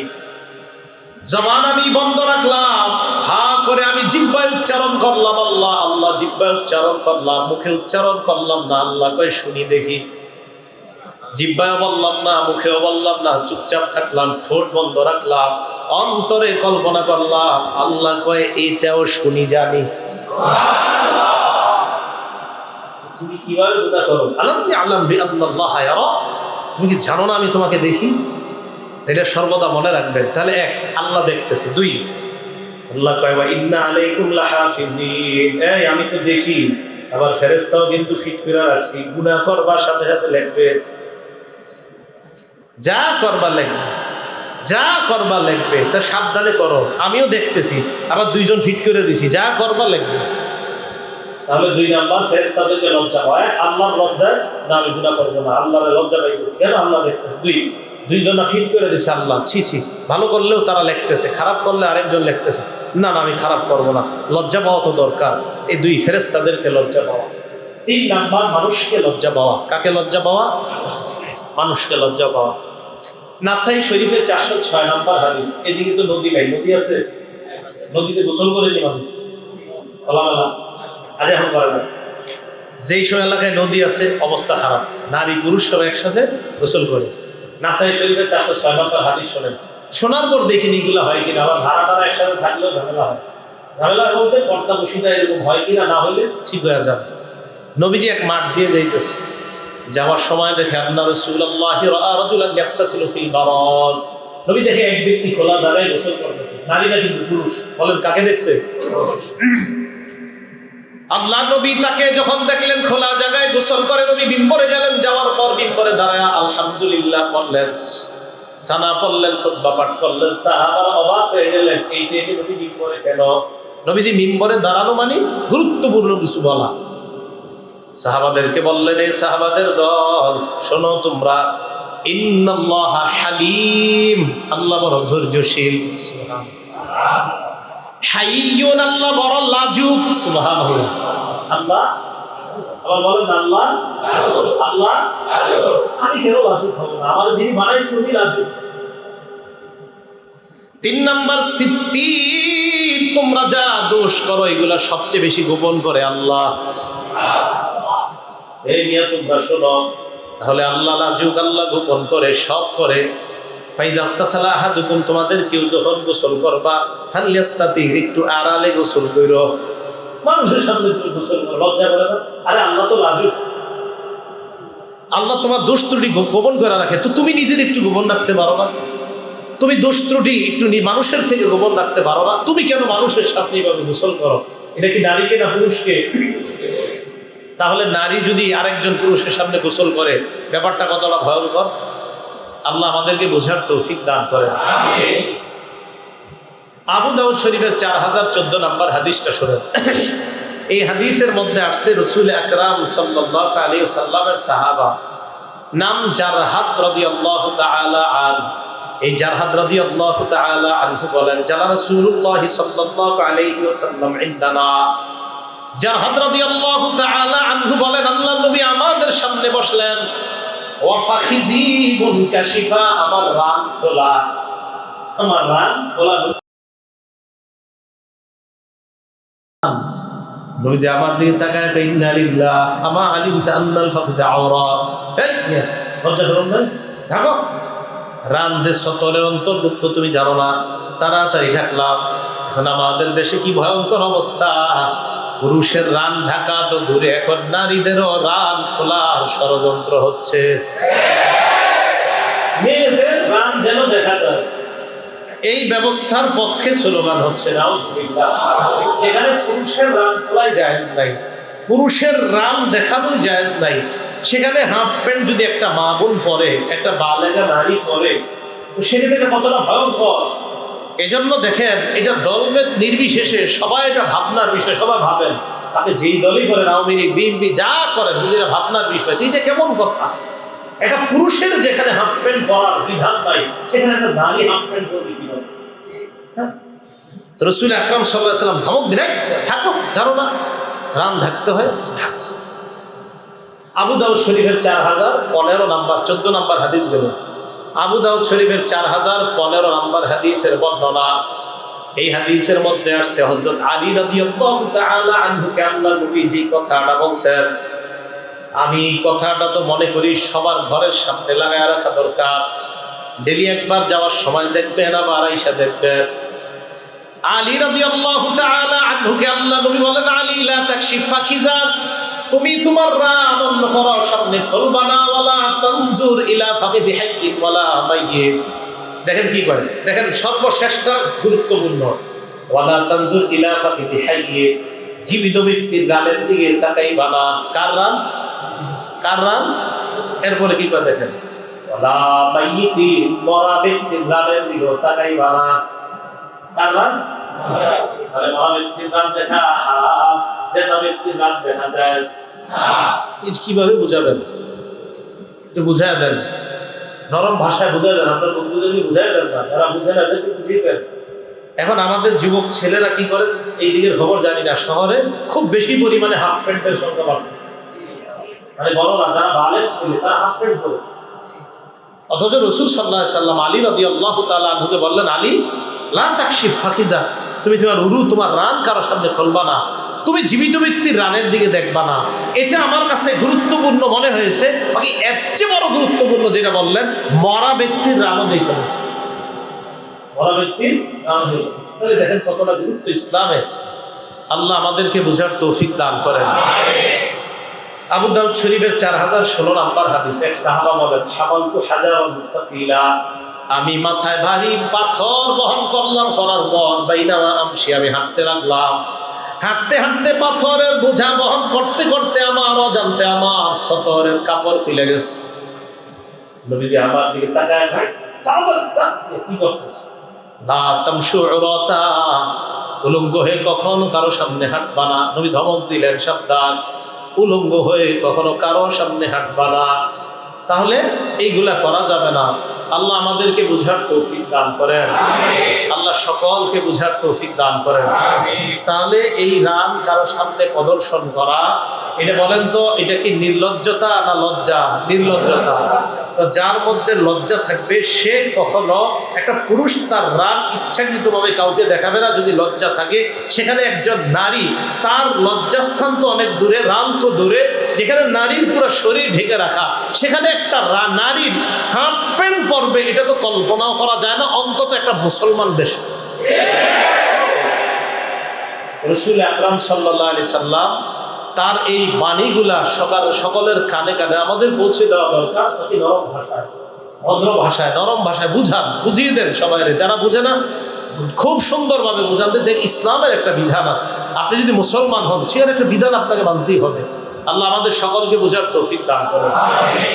জবান আমি বন্ধ রাখলাম, হা করে আমি জিহ্বায় উচ্চারণ করলাম আল্লাহ, আল্লাহ জিহ্বায় উচ্চারণ করলাম, মুখে উচ্চারণ করলাম না। আল্লাহ কয় শুনি দেখি। জিহ্বায় বললাম না, মুখেও বললাম না, চুপচাপ থাকলাম, ঠোঁট বন্ধ রাখলাম, অন্তরে কল্পনা করলাম। আল্লাহ কয় এটাও শুনি জানি। তুমি কিভাবে গুনাহ করো? আলাম ইয়ালাম বিআন্নাল্লাহা ইয়ারা, তুমি কি জানো না আমি তোমাকে দেখি? এটা সর্বদা মনে রাখবেন। তাহলে এক, আল্লাহ দেখতেছে। দুই, আল্লাহ কয় ওয়া ইন্না আলাইকুম লাহাফিজিন, এই আমি তো দেখি, আবার ফেরেশতাও কিন্তু ফিট করে রাখছি, গুনাহ করবার সাথে সাথে লিখবে, যা করবা লিখবে, যা করবা লিখবে। তা সাবধানে করো, আমিও দেখতেছি, আবার দুইজন ফিট করে দিছি, যা করবা লিখবে। তাহলে 2 নাম্বার, ফেরেশতাদেরকে লজ্জা হয়, আল্লাহর লজ্জায় না আমি গুনাহ করব না, আল্লাহর লজ্জা পাইতেছি কেন? আল্লাহ দেখতেছে। দুইজনা ফিট করে দিছে আল্লাহ, ছি ছি, ভালো করলেও তারা লিখতেছে, খারাপ করলে আরেকজন লিখতেছে, না না আমি খারাপ করব না, লজ্জা পাওয়া তো দরকার। এই 2 ফেরেশতাদেরকে লজ্জা পাওয়া। 3 নাম্বার, মানুষকে লজ্জা পাওয়া। কাকে লজ্জা পাওয়া? মানুষকে লজ্জা পাওয়া। নাসাই শরীফের 406 নম্বর হাদিস। এদিকে তো নদী নাই, নদী আছে? নদীতে গোসল করে নি মানুষ খোলামেলা, আজ এখন করে না। যেই সব এলাকায় নদী আছে অবস্থা খারাপ, নারী পুরুষ সব একসাথে গোসল করে। নাসাই শরীফের 406 নম্বর হাদিস শোনেন, শোনার পর দেখিনি এগুলো হয় কিনা। আবার ধারা একসাথে থাকলেও ঝামেলা হয়। ঝামেলা বলতে কর্তা বসিদা এরকম হয় কিনা, না হলে ঠিক হয়ে যাবে। নবীজি এক মাঠ দিয়ে যাইতেছে, যাওয়ার সময় দেখে আল্লাহ রাসূলুল্লাহ রাজুলান ইয়াগতাসিলু ফিল বারাজ, নবী দেখে এক ব্যক্তি খোলা জায়গায় গোসল করতেছে, নারী না কিন্তু পুরুষ। বলেন কাকে দেখছে? আল্লাহ নবী তাকে যখন দেখলেন খোলা জায়গায় গোসল করে, নবী মিম্বরে গেলেন, যাওয়ার পর মিম্বরে দাঁড়ায় আলহামদুলিল্লাহ পড়লেন, সানা পড়লেন, খুতবা পাঠ করলেন। সাহাবারা অবাক হয়ে গেলেন, এই টাইমে নবী মিম্বরে কেন? নবীজি মিম্বরে দাঁড়ানো মানে গুরুত্বপূর্ণ কিছু বলা। সাহাবাদেরকে বললেন, এই সাহাবাদের দল শোনো তোমরা, ইন্নাল্লাহা হালিম, আল্লাহ বড় ধৈর্যশীল, হাইয়ুন, আল্লাহ বড় লাজুক, সুবহানাল্লাহ। আল্লাহ আবার বলেন আল্লাহ, আল্লাহ আমি কেন লাজুক হব না? আমার যিনি বানাইছেন উনি লাজুক। 3 নাম্বার, সিদ্দিক, তোমরা যা দোষ করো এগুলা সবচেয়ে বেশি গোপন করে আল্লাহ। এই নিয়ে তোমরা শোনো, তাহলে আল্লাহ লাজুক, আল্লাহ গোপন করে, সব করে। ফাইদা তাসালা আহাদুকুম, তোমাদের কেউ যখন গোসল করবা, ফালিয়াস্তাতি, একটু আড়ালে গোসল করো। মানুষের সামনে তুমি গোসল করো, লজ্জা করে না? আরে আল্লাহ তো লাজুক, আল্লাহ তোমার দোষ ত্রুটি গোপন করে রাখে, তো তুমি নিজের একটু গোপন রাখতে পারো না? তুমি দোষ ত্রুটি একটু মানুষের থেকে গোপন রাখতে পারো না? তুমি কেন মানুষের সামনে এইভাবে গোসল করো? এটা কি নারীকে না পুরুষকে? তাহলে নারী যদি আরেকজন পুরুষের সামনে গোসল করে, ব্যাপারটা কতটা ভয়ঙ্কর। আল্লাহ আমাদেরকে বোঝার তৌফিক দান করেন। আবু দাউদ শরীফের 4014 নম্বর হাদিসটা শোনেন। এই হাদিসের মধ্যে আসছে রাসূল আকরাম সাল্লাল্লাহু আলাইহি ওয়াসাল্লামের সাহাবা, নাম জারহাদ রাদিয়াল্লাহু তাআলা আনহু। এই জারহাদ রাদিয়াল্লাহু তাআলা আনহু বলেন, জালা রাসূলুল্লাহ সাল্লাল্লাহু আলাইহি ওয়াসাল্লাম ইনদানা। জারহাদ রাদিয়াল্লাহু তাআলা আনহু বলেন, আল্লাহর নবী আমাদের সামনে বসলেন। ওয়া ফাখিজি মুনকাশিফা, আমার রান খোলা, আমার রান খোলা। নবীজি আমার দিকে তাকায়, ইন্না লিল্লাহ আমা আলিমতা আন্নাল ফাখিজা আওরা। লজ্জা করুন না, থাকো। রান যে সতরের অন্তর্ভুক্ত তুমি জানো না, তাড়াতাড়ি ঢাকলাম। এখন আমাদের দেশে কি ভয়ঙ্কর অবস্থা, পুরুষের রান ঢাকা তো দূরে, এখন নারীদেরও রান খোলার ষড়যন্ত্র হচ্ছে, মেয়েদের রান যেন দেখা যায়, এই ব্যবস্থার পক্ষে স্লোগান হচ্ছে নাউজুবিল্লাহ। যেখানে পুরুষের রান খোলাই জায়েজ নাই, পুরুষের রান দেখানোই জায়েজ নাই, সেখানে হাফ প্যান্ট যদি একটা মা বোন পরে, একটা বালেগা নারী পরে, তো সেটা কতটা ভয়ঙ্কর। এজন্য দেখেন, এটা দলভেদ নির্বিশেষে সবাই এটা ভাবনার বিষয়। সবাই ভাবেন, আপনি যেই দলই করেন, আওয়ামী লীগ, বিএনপি, যা করেন, যদি এটা ভাবনার বিষয়, তো এটা কেমন কথা? এটা পুরুষের যেখানে হাফ প্যান্ট পরার বিধান নাই, সেখানে একটা নারী হাফ প্যান্ট পরবে কি হবে? রাসূল আকরাম সাল্লাল্লাহু আলাইহি ওয়াসাল্লাম ধমক দিলেন, থাকো, জানো না রান ঢাকতে হয়, ঢাকছে। আবু দাউদ শরীফের 4015 নাম্বার 14 নাম্বার হাদিস গেল। আবু দাউদ শরীফের 4015 নাম্বার হাদিসের বর্ণনা। এই হাদিসের মধ্যে আসছে হযরত আলী রাদিয়াল্লাহু তাআলা আনহুকে আল্লাহর নবী যে কথাটা বলছেন, আমি কথাটা তো মনে করি সবার ঘরের সামনে লাগায় রাখা দরকার। ডেলি একবার যাওয়ার সময় দেখবেন, আবার আয়েশা দেখবেন। আলী রাদিয়াল্লাহু তাআলা আনহুকে আল্লাহর নবী বলেন, আলী লা তাকশিফ ফাকিজান, তুমি তোমার রান অন্য কারো সামনে খুলবা না, ওয়ালা তানজুর ইলা ফাকিজি হাইয়িন ওয়ালা মাইয়িত। দেখেন কি করে, দেখেন সর্বশ্রেষ্ঠ গুরুত্বপূর্ণ, ওয়ালা তানজুর ইলা ফাকিজি হাইয়িন, জীবিত ব্যক্তির রানের দিকে তাকাইবা না। কার রান? কার রান? এরপরে কি করে দেখেন, ওয়ালা মাইয়িতিন, মরা ব্যক্তির রানের দিকে তাকাইবা না। কার রান? আরে মরা ব্যক্তির রান দেখা হারাম, জেতা ব্যক্তির রান দেখা জায়েজ। এটা কিভাবে বুঝাবেন? একটু বুঝায় দেন, নরম ভাষায় বুঝায় দেন, আপনার বন্ধুদেরকে বুঝায় দেন না, যারা বুঝে না এদেরকে বুঝিয়ে দেন। এখন আমাদের যুবক ছেলেরা কি করে, এই দিকের খবর জানি না, শহরে খুব বেশি পরিমাণে হাফ প্যান্টের সংখ্যা বাড়তেছে। মানে বলো না, যারা বালের ছেলে তারা হাফ প্যান্ট পরে। অথচ রাসূল সাল্লাল্লাহু আলাইহি ওয়াসাল্লাম আলী রাদিয়াল্লাহু তাআলা আনহুকে বললেন, আলী লা তাকশিফ ফাকিজা, তুমি তোমার উরু, তোমার রান কারো সামনে খুলবা না, তুমি জীবিত ব্যক্তির রানের দিকে দেখবা না। এটা আমার কাছে গুরুত্বপূর্ণ মনে হয়েছে। বাকি এর চেয়ে বড় গুরুত্বপূর্ণ যেটা বললেন, মরা ব্যক্তির রানও দেখবেন, মরা ব্যক্তির রান দেখবেন। তাহলে দেখেন কতটা গুরুত্ব ইসলামে। আল্লাহ আমাদেরকে বুঝার তৌফিক দান করেন। আবু দাউদ শরীফের 4016 নাম্বার হাদিস, এক সাহাবা বলেন, হামালতু হাজারান সাকিলা, আমি মাথায় ভারী পাথর বহন করলাম, করার পর বাইনামা আমশি, আমি হাঁটতে লাগলাম, হাঁটতে হাঁটতে পাথরের বোঝা বহন করতে করতে আমার অজান্তে আমার সতরের কাপড় খুলে গেছে। নবীজি আমার দিকে তাকায়, ভাই কি করতেছ? লা তামশু উরাতা, উলঙ্গ হয়ে কখনো কারো সামনে হাঁটবা না। নবী ধমক দিলেন, সাবধান, উলঙ্গ হয়ে কখনো কারো সামনে হাঁটবা না। তাহলে এইগুলা করা যাবে না। আল্লাহ আমাদেরকে বুঝার তৌফিক দান করেন, আল্লাহ সকলকে বুঝার তৌফিক দান করেন। তাহলে এই রান কারো সামনে প্রদর্শন করা, এটা বলেন তো, এটা কি নির্লজ্জতা না লজ্জা? নির্লজ্জতা। তো যার মধ্যে লজ্জা থাকবে সে কখনো, একটা পুরুষ তার রান ইচ্ছাকৃতভাবে কাউকে দেখাবে না যদি লজ্জা থাকে। সেখানে একজন নারী, তার লজ্জাস্থান তো অনেক দূরে, রান তো দূরে, যেখানে নারীর পুরো শরীর ঢেকে রাখা, সেখানে একটা নারীর হাফ প্যান্ট পরবে, এটা তো কল্পনাও করা যায় না, অন্তত একটা মুসলমান দেশ। রাসূল আকরাম সাল্লাল্লাহু আলাইহি সাল্লাম তার এই বাণীগুলা সকলের কানে কানে আমাদের পৌঁছে দেওয়া দরকার। নরম ভাষায়, ভদ্র ভাষায়, নরম ভাষায় বুঝিয়ে দেন সবাই। যারা বুঝে না, খুব সুন্দরভাবে বুঝান, দেখ ইসলামের একটা বিধান আছে, আপনি যদি মুসলমান হন সেখানে একটা বিধান আপনাকে মানতেই হবে। আল্লাহ আমাদের সকলকে বোঝার তৌফিক দান করেন।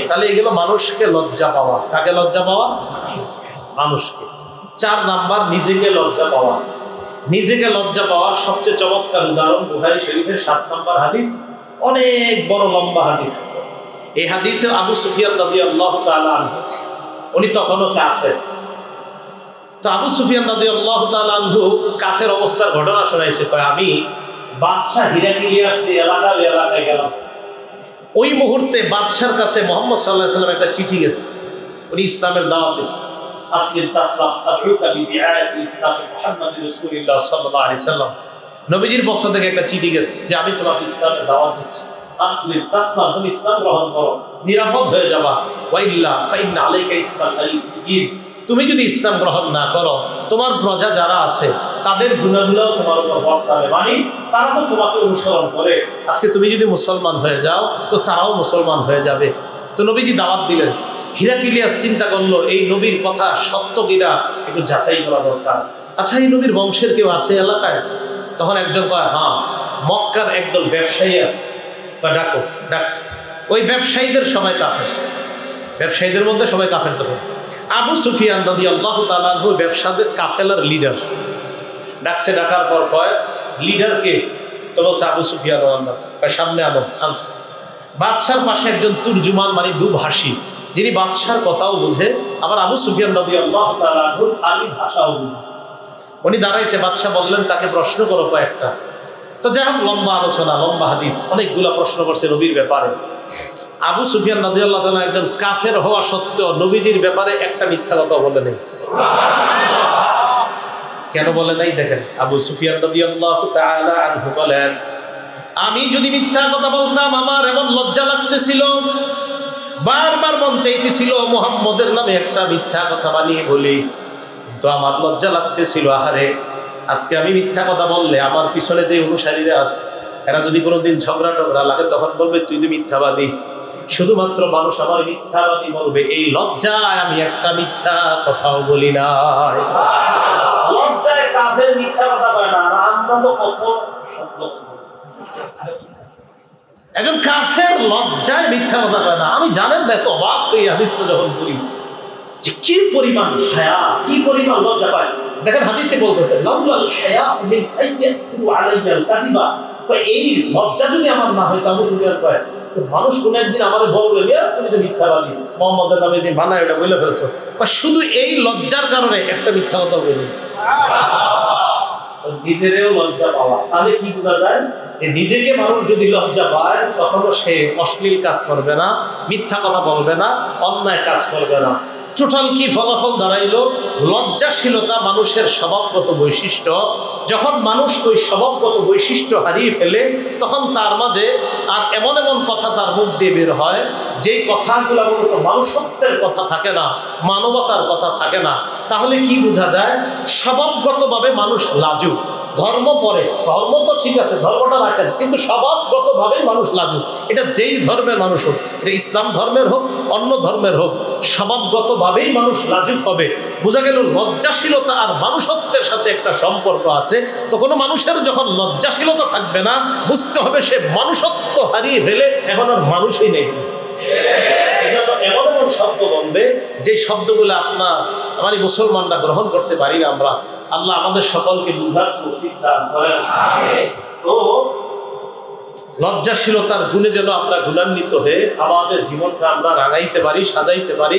তাহলে এগুলো মানুষকে লজ্জা পাওয়া। কাকে লজ্জা পাওয়া? মানুষকে। 4 নাম্বার, নিজেকে লজ্জা পাওয়া। নিজেকে লজ্জা পাওয়ার সবচেয়ে চমৎকার উদাহরণ বুখারী শরীফের 7 নম্বর হাদিস, অনেক বড় লম্বা হাদিস। এই হাদিসে আবু সুফিয়ান রাদিয়াল্লাহু তাআলা আনহু, উনি তখনও কাফের। তো আবু সুফিয়ান রাদিয়াল্লাহু তাআলা আনহু কাফের অবস্থার ঘটনা শোনাইছে। আমি বাদশাহ হিরাক্লিয়াস এলাকায় গেলাম। ওই মুহূর্তে বাদশার কাছে মুহাম্মদ সাল্লাল্লাহু আলাইহি ওয়াসাল্লাম একটা চিঠি গেছে, উনি ইসলামের দাওয়াত দিয়েছে। আসলিম তাসলাম আদউকা বিদিআয়াতিল ইসলাম মুহাম্মদ রাসূলুল্লাহ সাল্লাল্লাহু আলাইহি ওয়াসাল্লাম, নবীজির পক্ষ থেকে একটা চিঠি গেছে যে আমি তোমাকে ইসলামের দাওয়াত দিচ্ছি। আসলিম তাসলাম, তুমি ইসলাম গ্রহণ করো, নিরাপদ হয়ে যাবা। ওয়াইল্লা ফাইন্না আলাইকা ইসলাম আলিসিন, তুমি যদি ইসলাম গ্রহণ না করো, তোমার প্রজা যারা আছে তাদের গুনাহগুলো তোমার উপর বর্তাবে, মানে তারা তো তোমাকে অনুসরণ করে। আজকে তুমি যদি মুসলমান হয়ে যাও তো তারাও মুসলমান হয়ে যাবে। তো নবীজি দাওয়াত দিলেন। হিরাকিলিয়াস চিন্তা করলো এই নবীর কথা সত্য কিনা একটু যাচাই করা দরকার। আচ্ছা, এই নবীর বংশের কেউ আছে এলাকায়? তখন একজন কয়, হ্যাঁ, মক্কার একদল ব্যবসায়ী আছে। ডাকো, ডাকছে। ওই ব্যবসায়ীদের সবাই কাফের, ব্যবসায়ীদের মধ্যে সবাই কাফের। তখন আবু সুফিয়ান রাদিয়াল্লাহু তাআলা আনহু ব্যবসাদের কাফেলার লিডার। ডাকছে, ডাকার পর কয়, লিডার কে? তো বলছে আবু সুফিয়ান রাদিয়াল্লাহু তাআলা। সামনে আনো, আনছে। বাদশার পাশে একজন তুর্জুমান, মানে দুভাষী, যিনি বাদশার কথাও বুঝে, আবার আবু সুফিয়ান রাদিয়াল্লাহু তাআলা আনহুর আরবি ভাষাও বুঝে। উনি দাঁড়াইছে, বাদশা বললেন তাকে প্রশ্ন করো কয়েকটা। তো যাই হোক, লম্বা আলোচনা, লম্বা হাদিস, অনেকগুলা প্রশ্ন করছে নবীর ব্যাপারে। আবু সুফিয়ান রাদিয়াল্লাহু তাআলা একজন কাফের হওয়া সত্ত্বেও নবীজির ব্যাপারে একটা মিথ্যা কথা বলে নাই। কেন বলে নাই দেখেন। আবু সুফিয়ান রাদিয়াল্লাহু তাআলা আনহু বলেন, আমি যদি মিথ্যা কথা বলতাম আমার এমন লজ্জা লাগতেছিল, বারবার মন চাইতেছিল মুহাম্মদের নামে একটা মিথ্যা কথা বানিয়ে বলি, কিন্তু আমার লজ্জা লাগতেছিল। আহারে, আজকে আমি মিথ্যা কথা বললে আমার পিছনে যে অনুসারীরা আছে এরা যদি কোনোদিন ঝগড়া টগড়া লাগে তখন বলবে তুই তো মিথ্যাবাদী। শুধুমাত্র মানুষ আমার মিথ্যাবাদী বলবে, এই লজ্জায় আমি একটা মিথ্যা কথাও বলি না। লজ্জায় কাফের মিথ্যা কথা বলে না, আর আমরা তো কত সত্য। একজন কাফের লজ্জায় মিথ্যা কথা বলে না। আমি জানেন না, তো অবাক হয়ে হাদিসটা যখন পড়ি যে কি পরিমাণ হায়া, কি পরিমাণ লজ্জা পায়। দেখেন হাদিসে বলতেছে, লাউলাল হায়া মিন আইয়াসু আলাইয়াল কাযিবা। এই লজ্জা যদি আমার না হয়, আবু সুফিয়ান কয়, মানুষ কোন একদিন আমাদের বলবে তুমি তো মিথ্যাবাদী, মুহাম্মদের নামে দিন বানায় এটা বলে ফেলছো। শুধু এই লজ্জার কারণে একটা মিথ্যা কথা বলে ফেলছে। নিজেরও লজ্জা পাওয়া, তাহলে কি বোঝা যায় যে নিজেকে মানুষ যদি লজ্জা পায় তখনও সে অশ্লীল কাজ করবে না, মিথ্যা কথা বলবে না, অন্যায় কাজ করবে না। টোটাল কি ফলাফল দাঁড়াইলো? লজ্জাশীলতা মানুষের স্বভাবগত বৈশিষ্ট্য। যখন মানুষ ওই স্বভাবগত বৈশিষ্ট্য হারিয়ে ফেলে তখন তার মাঝে আর এমন এমন কথা তার মুখ দিয়ে বের হয় যেই কথাগুলো মূলত মানুষত্বের কথা থাকে না, মানবতার কথা থাকে না। তাহলে কি বোঝা যায়? স্বভাবগতভাবে মানুষ লাজুক। ধর্ম পরে, ধর্ম তো ঠিক আছে, ধর্মটা রাখেন, কিন্তু স্বভাবগতভাবে মানুষ লাজুক। এটা যেই ধর্মের মানুষ হোক, এটা ইসলাম ধর্মের হোক, অন্য ধর্মের হোক, স্বভাবগতভাবেই মানুষ লাজুক হবে। বোঝা গেল লজ্জাশীলতা আর মানুষত্বের সাথে একটা সম্পর্ক আছে। তো কোনো মানুষের যখন লজ্জাশীলতা থাকবে না, বুঝতে হবে সে মানুষত্ব হারিয়ে ফেলে এখন আর মানুষই নেই। এমন এমন শব্দ বলবে যে শব্দগুলো আমার মুসলমানরা গ্রহণ করতে পারি না আমরা। আল্লাহ আমাদের সকলকে বুঝার তৌফিক দান করেন। তো লজ্জাশীলতার গুণে যেন আমরা গুণান্বিত হয়ে আমাদের জীবনটা আমরা রাঙাইতে পারি, সাজাইতে পারি,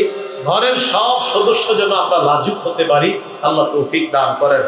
ঘরের সব সদস্য যেন আমরা লাজুক হতে পারি। আল্লাহ তৌফিক দান করেন।